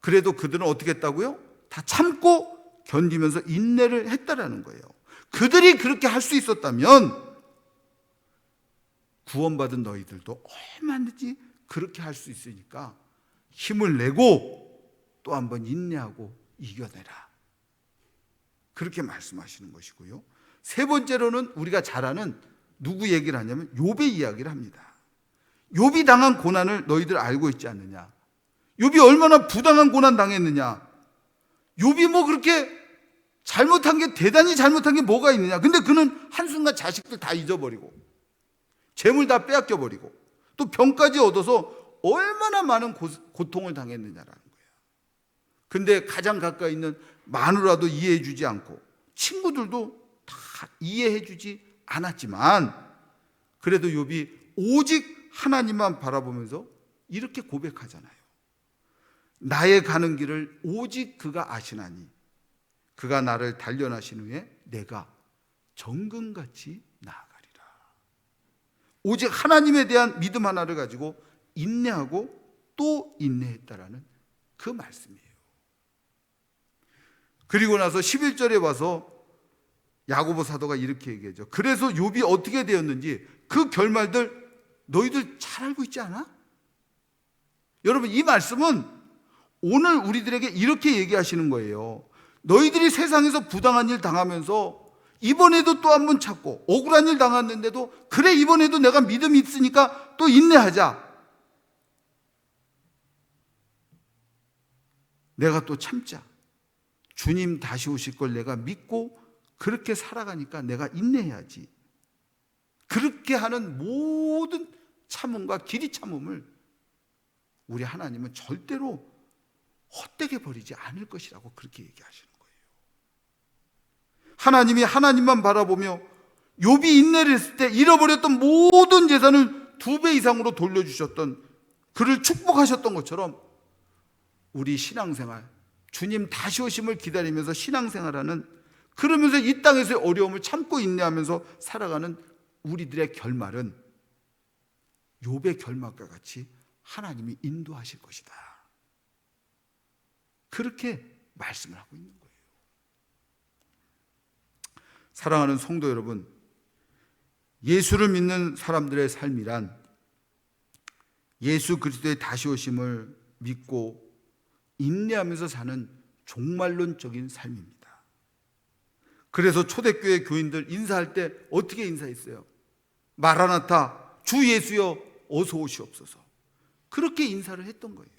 S1: 그래도 그들은 어떻게 했다고요? 다 참고 견디면서 인내를 했다라는 거예요. 그들이 그렇게 할 수 있었다면 구원받은 너희들도 얼마든지 그렇게 할 수 있으니까 힘을 내고 또 한번 인내하고 이겨내라, 그렇게 말씀하시는 것이고요. 세 번째로는 우리가 잘 아는 누구 얘기를 하냐면 욥의 이야기를 합니다. 욥이 당한 고난을 너희들 알고 있지 않느냐? 욥이 얼마나 부당한 고난 당했느냐? 욥이 뭐 그렇게 잘못한 게, 대단히 잘못한 게 뭐가 있느냐? 근데 그는 한순간 자식들 다 잊어버리고 재물 다 빼앗겨버리고 또 병까지 얻어서 얼마나 많은 고통을 당했느냐라는 거예요. 근데 가장 가까이 있는 마누라도 이해해주지 않고 친구들도 다 이해해주지 않았지만, 그래도 욥이 오직 하나님만 바라보면서 이렇게 고백하잖아요. 나의 가는 길을 오직 그가 아시나니 그가 나를 단련하신 후에 내가 정금같이 나아가리라. 오직 하나님에 대한 믿음 하나를 가지고 인내하고 또 인내했다라는 그 말씀이에요. 그리고 나서 11절에 와서 야고보 사도가 이렇게 얘기하죠. 그래서 욥이 어떻게 되었는지 그 결말들 너희들 잘 알고 있지 않아? 여러분, 이 말씀은 오늘 우리들에게 이렇게 얘기하시는 거예요. 너희들이 세상에서 부당한 일 당하면서 이번에도 또 한 번 찾고 억울한 일 당했는데도 그래, 이번에도 내가 믿음이 있으니까 또 인내하자, 내가 또 참자, 주님 다시 오실 걸 내가 믿고 그렇게 살아가니까 내가 인내해야지, 그렇게 하는 모든 참음과 길이 참음을 우리 하나님은 절대로 헛되게 버리지 않을 것이라고 그렇게 얘기하시는 거예요. 하나님이 하나님만 바라보며 욥이 인내를 했을 때 잃어버렸던 모든 재산을 2배 이상으로 돌려주셨던, 그를 축복하셨던 것처럼 우리 신앙생활, 주님 다시 오심을 기다리면서 신앙생활하는, 그러면서 이 땅에서의 어려움을 참고 인내하면서 살아가는 우리들의 결말은 욥의 결말과 같이 하나님이 인도하실 것이다, 그렇게 말씀을 하고 있는 거예요. 사랑하는 성도 여러분, 예수를 믿는 사람들의 삶이란 예수 그리스도의 다시 오심을 믿고 인내하면서 사는 종말론적인 삶입니다. 그래서 초대교회 교인들 인사할 때 어떻게 인사했어요? 마라나타, 주 예수여 어서 오시옵소서, 그렇게 인사를 했던 거예요.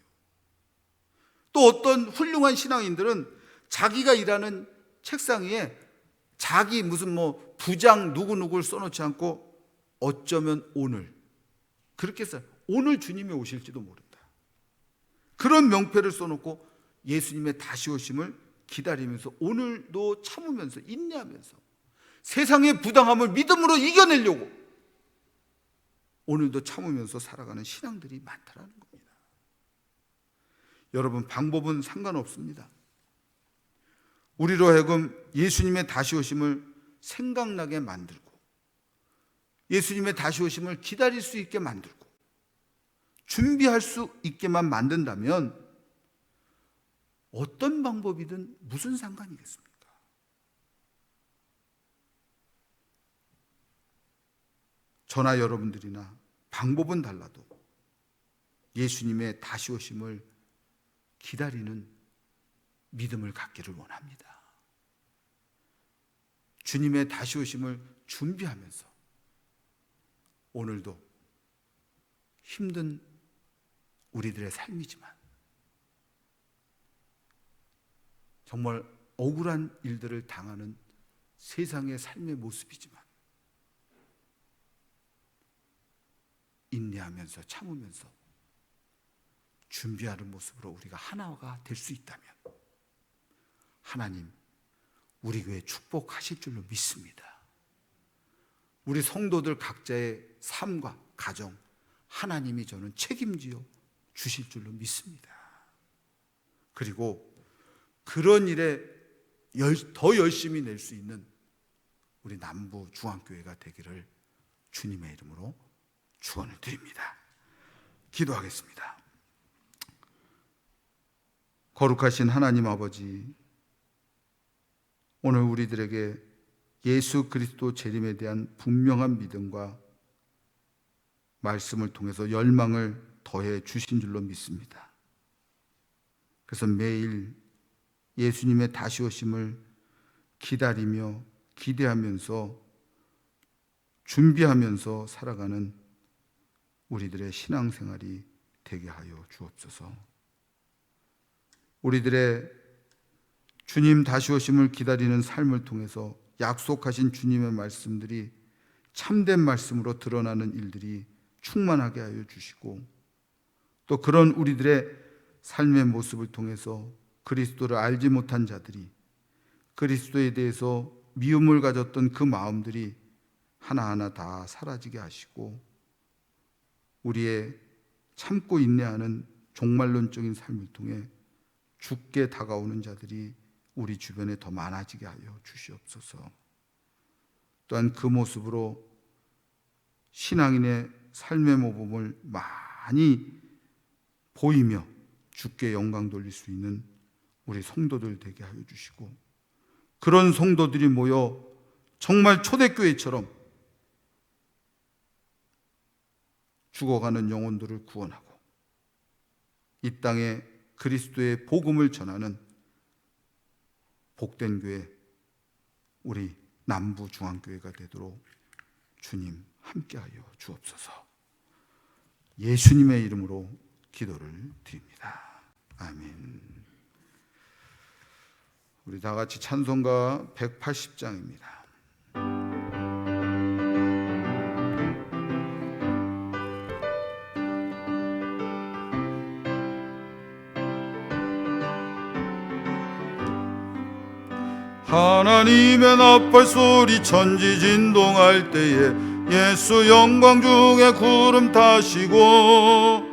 S1: 또 어떤 훌륭한 신앙인들은 자기가 일하는 책상 위에 자기 무슨 뭐 부장 누구누구를 써놓지 않고 어쩌면 오늘, 그렇게 써요. 오늘 주님이 오실지도 모른다, 그런 명패를 써놓고 예수님의 다시 오심을 기다리면서 오늘도 참으면서 인내하면서 세상의 부당함을 믿음으로 이겨내려고 오늘도 참으면서 살아가는 신앙들이 많다라는 겁니다. 여러분, 방법은 상관없습니다. 우리로 하여금 예수님의 다시 오심을 생각나게 만들고 예수님의 다시 오심을 기다릴 수 있게 만들고 준비할 수 있게만 만든다면 어떤 방법이든 무슨 상관이겠습니까? 저나 여러분들이나 방법은 달라도 예수님의 다시 오심을 기다리는 믿음을 갖기를 원합니다. 주님의 다시 오심을 준비하면서 오늘도 힘든 우리들의 삶이지만 정말 억울한 일들을 당하는 세상의 삶의 모습이지만 인내하면서 참으면서 준비하는 모습으로 우리가 하나가 될 수 있다면 하나님 우리 교회 축복하실 줄로 믿습니다. 우리 성도들 각자의 삶과 가정 하나님이 저는 책임지어 주실 줄로 믿습니다. 그리고 그런 일에 더 열심히 낼 수 있는 우리 남부 중앙교회가 되기를 주님의 이름으로 축원을 드립니다. 기도하겠습니다. 거룩하신 하나님 아버지, 오늘 우리들에게 예수 그리스도 재림에 대한 분명한 믿음과 말씀을 통해서 열망을 더해 주신 줄로 믿습니다. 그래서 매일 예수님의 다시 오심을 기다리며 기대하면서 준비하면서 살아가는 우리들의 신앙생활이 되게 하여 주옵소서. 우리들의 주님 다시 오심을 기다리는 삶을 통해서 약속하신 주님의 말씀들이 참된 말씀으로 드러나는 일들이 충만하게 하여 주시고, 또 그런 우리들의 삶의 모습을 통해서 그리스도를 알지 못한 자들이 그리스도에 대해서 미움을 가졌던 그 마음들이 하나하나 다 사라지게 하시고, 우리의 참고 인내하는 종말론적인 삶을 통해 죽게 다가오는 자들이 우리 주변에 더 많아지게 하여 주시옵소서. 또한 그 모습으로 신앙인의 삶의 모범을 많이 보이며 주께 영광 돌릴 수 있는 우리 성도들 되게 하여 주시고, 그런 성도들이 모여 정말 초대교회처럼 죽어가는 영혼들을 구원하고 이 땅에 그리스도의 복음을 전하는 복된 교회, 우리 남부 중앙교회가 되도록 주님 함께하여 주옵소서. 예수님의 이름으로 기도를 드립니다. 아멘. 우리 다 같이 찬송가 180장입니다.
S2: 하나님의 나팔 소리 천지진동할 때에 예수 영광 중에 구름 타시고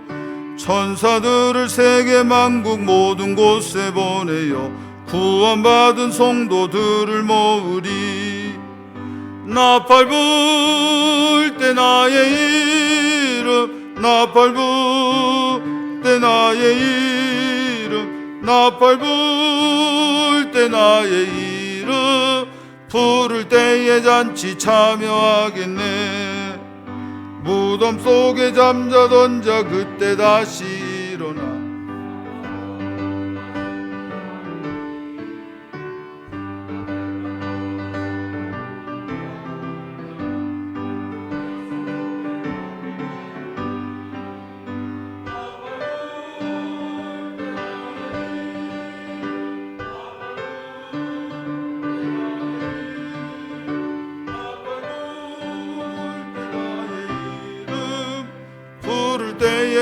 S2: 천사들을 세계 만국 모든 곳에 보내어 구원받은 성도들을 모으리. 나팔 불 때 나의 이름, 나팔 불 때 나의 이름, 나팔 불 때 나의 이름, 부를 때에 잔치 참여하겠네. 무덤 속에 잠자던 자 그때 다시 일어나.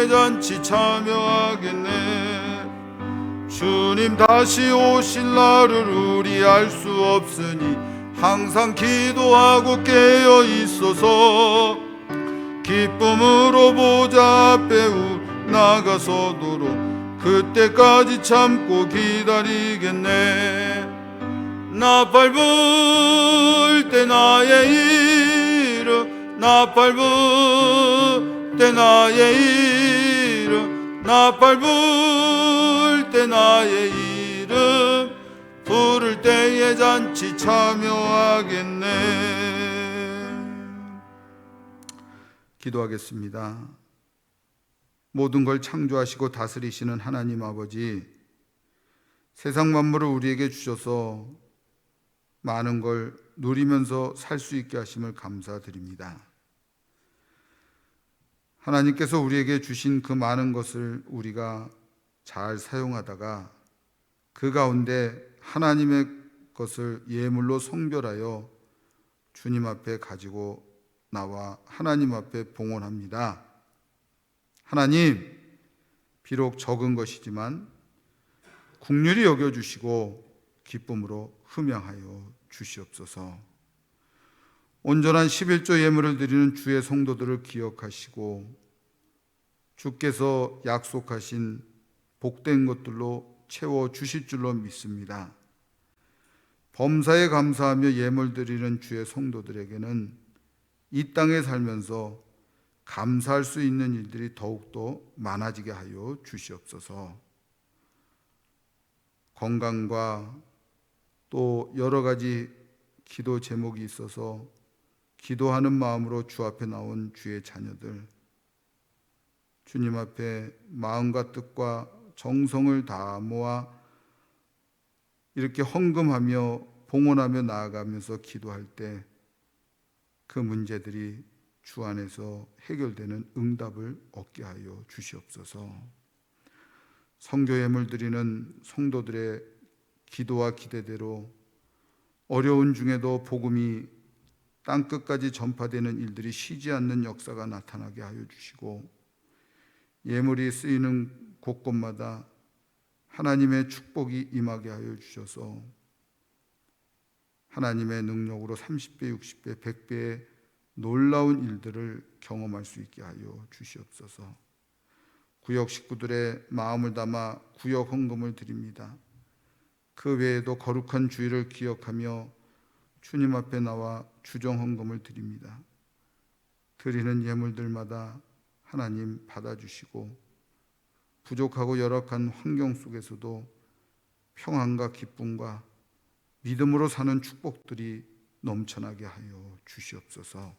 S2: 잔치 참여하겠네. 주님 다시 오실 날을 우리 알 수 없으니 항상 기도하고 깨어 있어서 기쁨으로 보좌 앞에 나가서도록 그때까지 참고 기다리겠네. 나팔 불 때 나의 이름, 나팔 불 때 나의 이름, 나팔 불 때 나의 이름, 기름 부를 때에 잔치 참여하겠네.
S1: 기도하겠습니다. 모든 걸 창조하시고 다스리시는 하나님 아버지, 세상 만물을 우리에게 주셔서 많은 걸 누리면서 살 수 있게 하심을 감사드립니다. 하나님께서 우리에게 주신 그 많은 것을 우리가 잘 사용하다가 그 가운데 하나님의 것을 예물로 성별하여 주님 앞에 가지고 나와 하나님 앞에 봉헌합니다. 하나님, 비록 적은 것이지만 긍휼히 여겨주시고 기쁨으로 흠양하여 주시옵소서. 온전한 11조 예물을 드리는 주의 성도들을 기억하시고 주께서 약속하신 복된 것들로 채워 주실 줄로 믿습니다. 범사에 감사하며 예물 드리는 주의 성도들에게는 이 땅에 살면서 감사할 수 있는 일들이 더욱더 많아지게 하여 주시옵소서. 건강과 또 여러 가지 기도 제목이 있어서 기도하는 마음으로 주 앞에 나온 주의 자녀들, 주님 앞에 마음과 뜻과 정성을 다 모아 이렇게 헌금하며 봉헌하며 나아가면서 기도할 때 그 문제들이 주 안에서 해결되는 응답을 얻게 하여 주시옵소서. 성교 예물 드리는 성도들의 기도와 기대대로 어려운 중에도 복음이 땅끝까지 전파되는 일들이 쉬지 않는 역사가 나타나게 하여 주시고, 예물이 쓰이는 곳곳마다 하나님의 축복이 임하게 하여 주셔서 하나님의 능력으로 30배, 60배, 100배의 놀라운 일들을 경험할 수 있게 하여 주시옵소서. 구역 식구들의 마음을 담아 구역 헌금을 드립니다. 그 외에도 거룩한 주일을 기억하며 주님 앞에 나와 주정 헌금을 드립니다. 드리는 예물들마다 하나님 받아주시고 부족하고 열악한 환경 속에서도 평안과 기쁨과 믿음으로 사는 축복들이 넘쳐나게 하여 주시옵소서.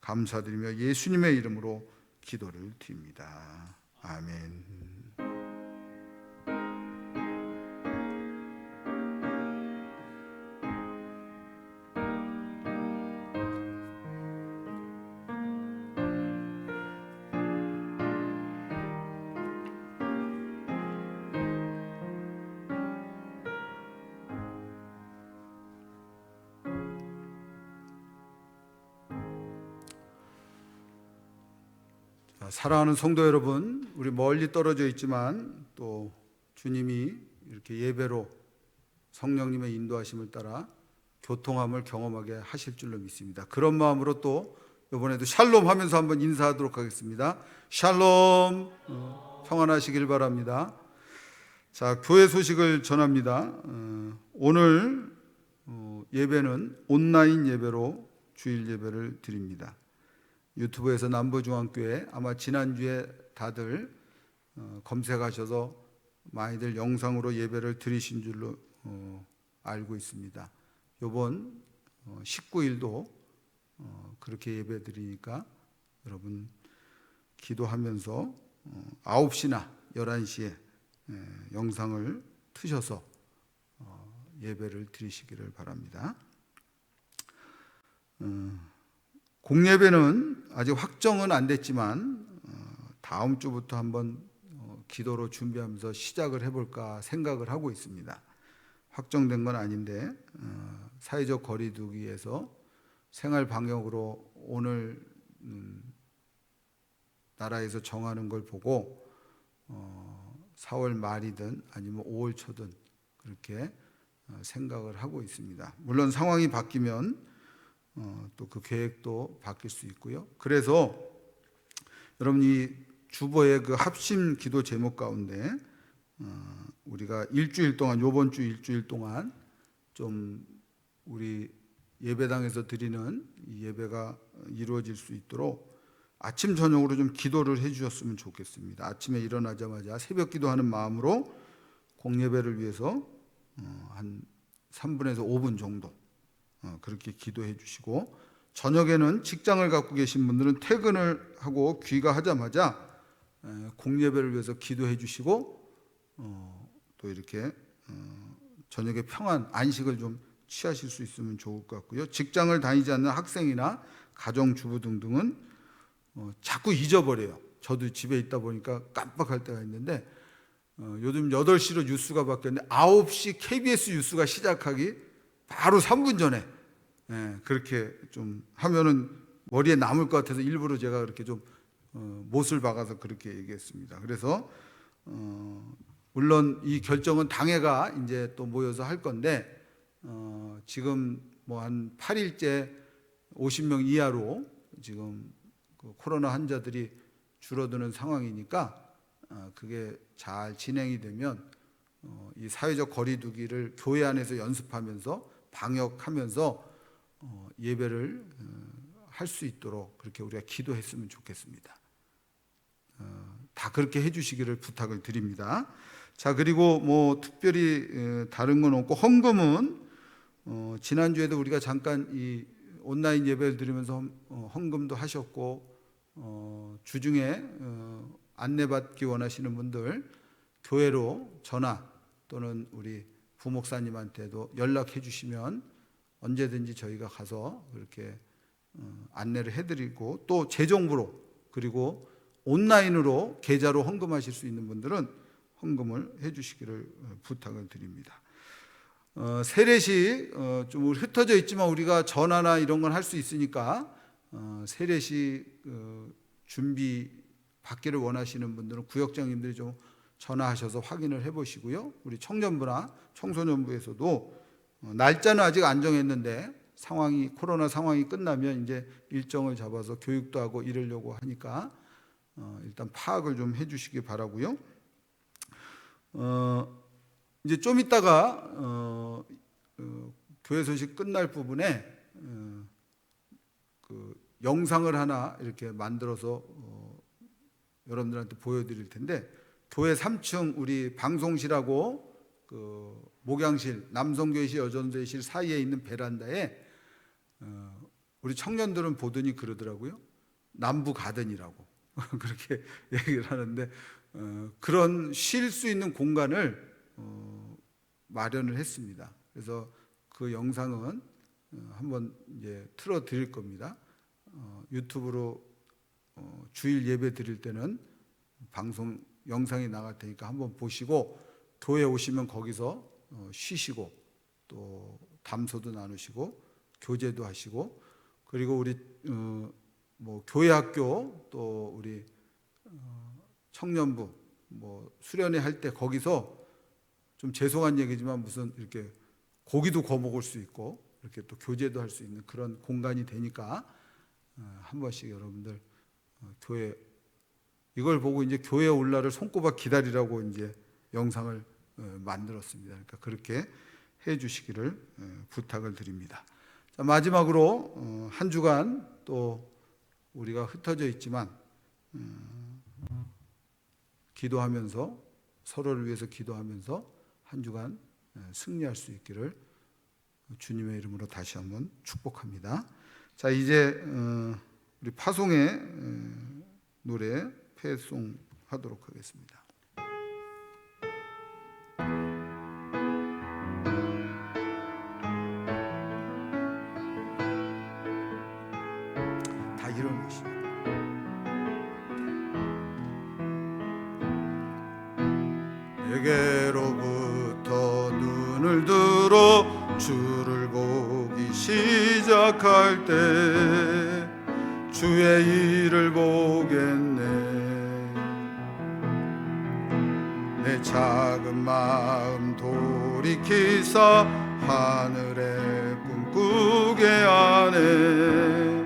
S1: 감사드리며 예수님의 이름으로 기도를 드립니다. 아멘. 사랑하는 성도 여러분, 우리 멀리 떨어져 있지만 또 주님이 이렇게 예배로 성령님의 인도하심을 따라 교통함을 경험하게 하실 줄로 믿습니다. 그런 마음으로 또 이번에도 샬롬 하면서 한번 인사하도록 하겠습니다. 샬롬, 평안하시길 바랍니다. 자, 교회 소식을 전합니다. 오늘 예배는 온라인 예배로 주일 예배를 드립니다. 유튜브에서 남부중앙교회, 아마 지난주에 다들 검색하셔서 많이들 영상으로 예배를 드리신 줄로 알고 있습니다. 이번 19일도 그렇게 예배 드리니까 여러분 기도하면서 9시나 11시에 영상을 트셔서 예배를 드리시기를 바랍니다. 공예배는 아직 확정은 안 됐지만 다음 주부터 한번 기도로 준비하면서 시작을 해볼까 생각을 하고 있습니다. 확정된 건 아닌데 사회적 거리 두기에서 생활 방역으로 오늘 나라에서 정하는 걸 보고 4월 말이든 아니면 5월 초든 그렇게 생각을 하고 있습니다. 물론 상황이 바뀌면 또 그 계획도 바뀔 수 있고요. 그래서 여러분 이 주보의 그 합심 기도 제목 가운데 우리가 일주일 동안, 요번 주 일주일 동안 좀 우리 예배당에서 드리는 이 예배가 이루어질 수 있도록 아침 저녁으로 좀 기도를 해 주셨으면 좋겠습니다. 아침에 일어나자마자 새벽 기도하는 마음으로 공예배를 위해서 한 3분에서 5분 정도 그렇게 기도해 주시고, 저녁에는 직장을 갖고 계신 분들은 퇴근을 하고 귀가하자마자 공예배를 위해서 기도해 주시고, 또 이렇게 저녁에 평안 안식을 좀 취하실 수 있으면 좋을 것 같고요. 직장을 다니지 않는 학생이나 가정주부 등등은 자꾸 잊어버려요. 저도 집에 있다 보니까 깜빡할 때가 있는데, 요즘 8시로 뉴스가 바뀌었는데 9시 KBS 뉴스가 시작하기 바로 3분 전에 그렇게 좀 하면은 머리에 남을 것 같아서 일부러 제가 그렇게 좀 못을 박아서 그렇게 얘기했습니다. 그래서 물론 이 결정은 당회가 이제 또 모여서 할 건데, 지금 뭐 한 8일째 50명 이하로 지금 그 코로나 환자들이 줄어드는 상황이니까 그게 잘 진행이 되면 이 사회적 거리두기를 교회 안에서 연습하면서 방역하면서 예배를 할 수 있도록 그렇게 우리가 기도했으면 좋겠습니다. 다 그렇게 해주시기를 부탁을 드립니다. 자, 그리고 뭐 특별히 다른 건 없고, 헌금은 지난주에도 우리가 잠깐 이 온라인 예배를 드리면서 헌금도 하셨고, 주중에 안내받기 원하시는 분들 교회로 전화 또는 우리 부목사님한테도 연락해 주시면 언제든지 저희가 가서 그렇게 안내를 해드리고, 또 재정부로 그리고 온라인으로 계좌로 헌금하실 수 있는 분들은 헌금을 해 주시기를 부탁을 드립니다. 세례식 좀 흩어져 있지만 우리가 전화나 이런 건 할 수 있으니까 세례식 준비 받기를 원하시는 분들은 구역장님들이 좀 전화하셔서 확인을 해보시고요. 우리 청년부나 청소년부에서도 날짜는 아직 안 정했는데 코로나 상황이 끝나면 이제 일정을 잡아서 교육도 하고 이러려고 하니까 일단 파악을 좀 해주시기 바라고요. 이제 좀 있다가 교회 소식 끝날 부분에 그 영상을 하나 이렇게 만들어서 여러분들한테 보여드릴 텐데, 교회 3층 우리 방송실하고 그 목양실, 남성교회실, 여전도회실 사이에 있는 베란다에 우리 청년들은 보더니 그러더라고요. 남부 가든이라고 그렇게 얘기를 하는데, 그런 쉴 수 있는 공간을 마련을 했습니다. 그래서 그 영상은 한번 이제 틀어 드릴 겁니다. 유튜브로 주일 예배 드릴 때는 방송 영상이 나갈 테니까 한번 보시고, 교회 오시면 거기서 쉬시고 또 담소도 나누시고 교제도 하시고, 그리고 우리 뭐 교회 학교 또 우리 청년부 뭐 수련회 할 때 거기서 좀 죄송한 얘기지만 무슨 이렇게 고기도 구워 먹을 수 있고 이렇게 또 교제도 할 수 있는 그런 공간이 되니까 한 번씩 여러분들 교회 이걸 보고 이제 교회 올 날을 손꼽아 기다리라고 이제 영상을 만들었습니다. 그러니까 그렇게 해 주시기를 부탁을 드립니다. 자, 마지막으로 한 주간 또 우리가 흩어져 있지만 기도하면서 서로를 위해서 기도하면서 한 주간 승리할 수 있기를 주님의 이름으로 다시 한번 축복합니다. 자, 이제 우리 파송의 노래 패송 하도록 하겠습니다. 다 일어나시고
S2: 내게로부터 눈을 들어 주를 보기 시작할 때 주의 일을 보겠네. 내 작은 마음 돌이키사 하늘에 꿈꾸게 하네.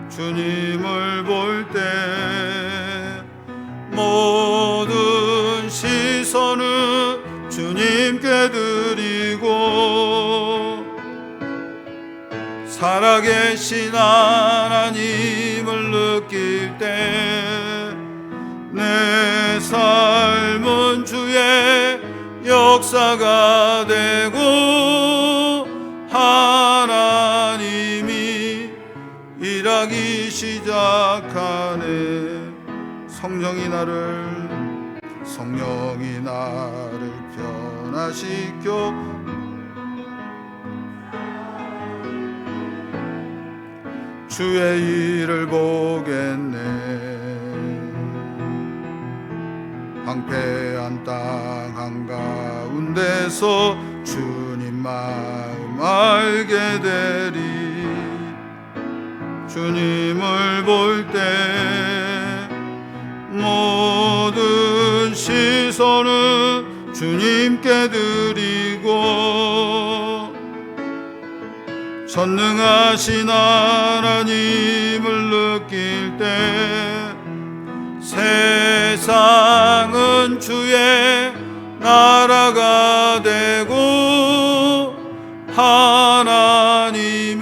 S2: 주님을 볼 때 모든 시선은 주님께 드리고 살아계신 하나님을 느낄 때 내 삶은 주의 역사가 되고 하나님이 일하기 시작하네. 성령이 나를 변화시켜 주의 일을 보겠네. 황폐한 땅 한가운데서 주님 마음 알게 되리. 주님을 볼 때 모든 시선은 주님께 드리고 전능하신 하나님을 느낄 때 세상은 주의 나라가 되고 하나님이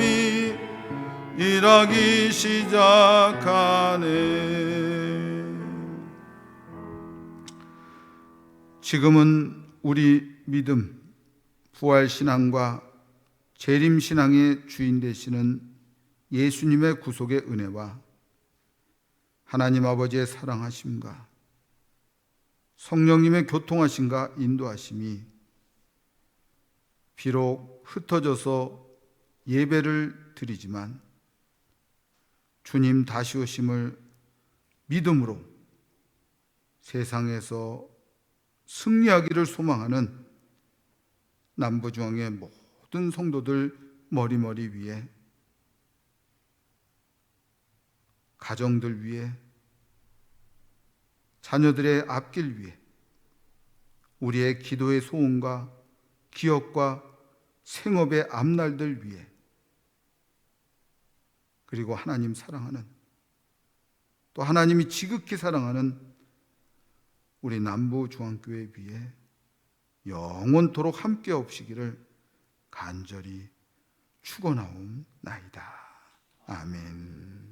S2: 일하기 시작하네.
S1: 지금은 우리 믿음, 부활신앙과 재림신앙의 주인 되시는 예수님의 구속의 은혜와 하나님 아버지의 사랑하심과 성령님의 교통하심과 인도하심이 비록 흩어져서 예배를 드리지만 주님 다시 오심을 믿음으로 세상에서 승리하기를 소망하는 남부중앙의 모든 성도들 머리머리 위에, 가정들 위에, 자녀들의 앞길 위에, 우리의 기도의 소원과 기업과 생업의 앞날들 위에, 그리고 하나님 사랑하는, 또 하나님이 지극히 사랑하는 우리 남부중앙교회 위에 영원토록 함께 없시기를 간절히 축원하옵나이다. 아멘.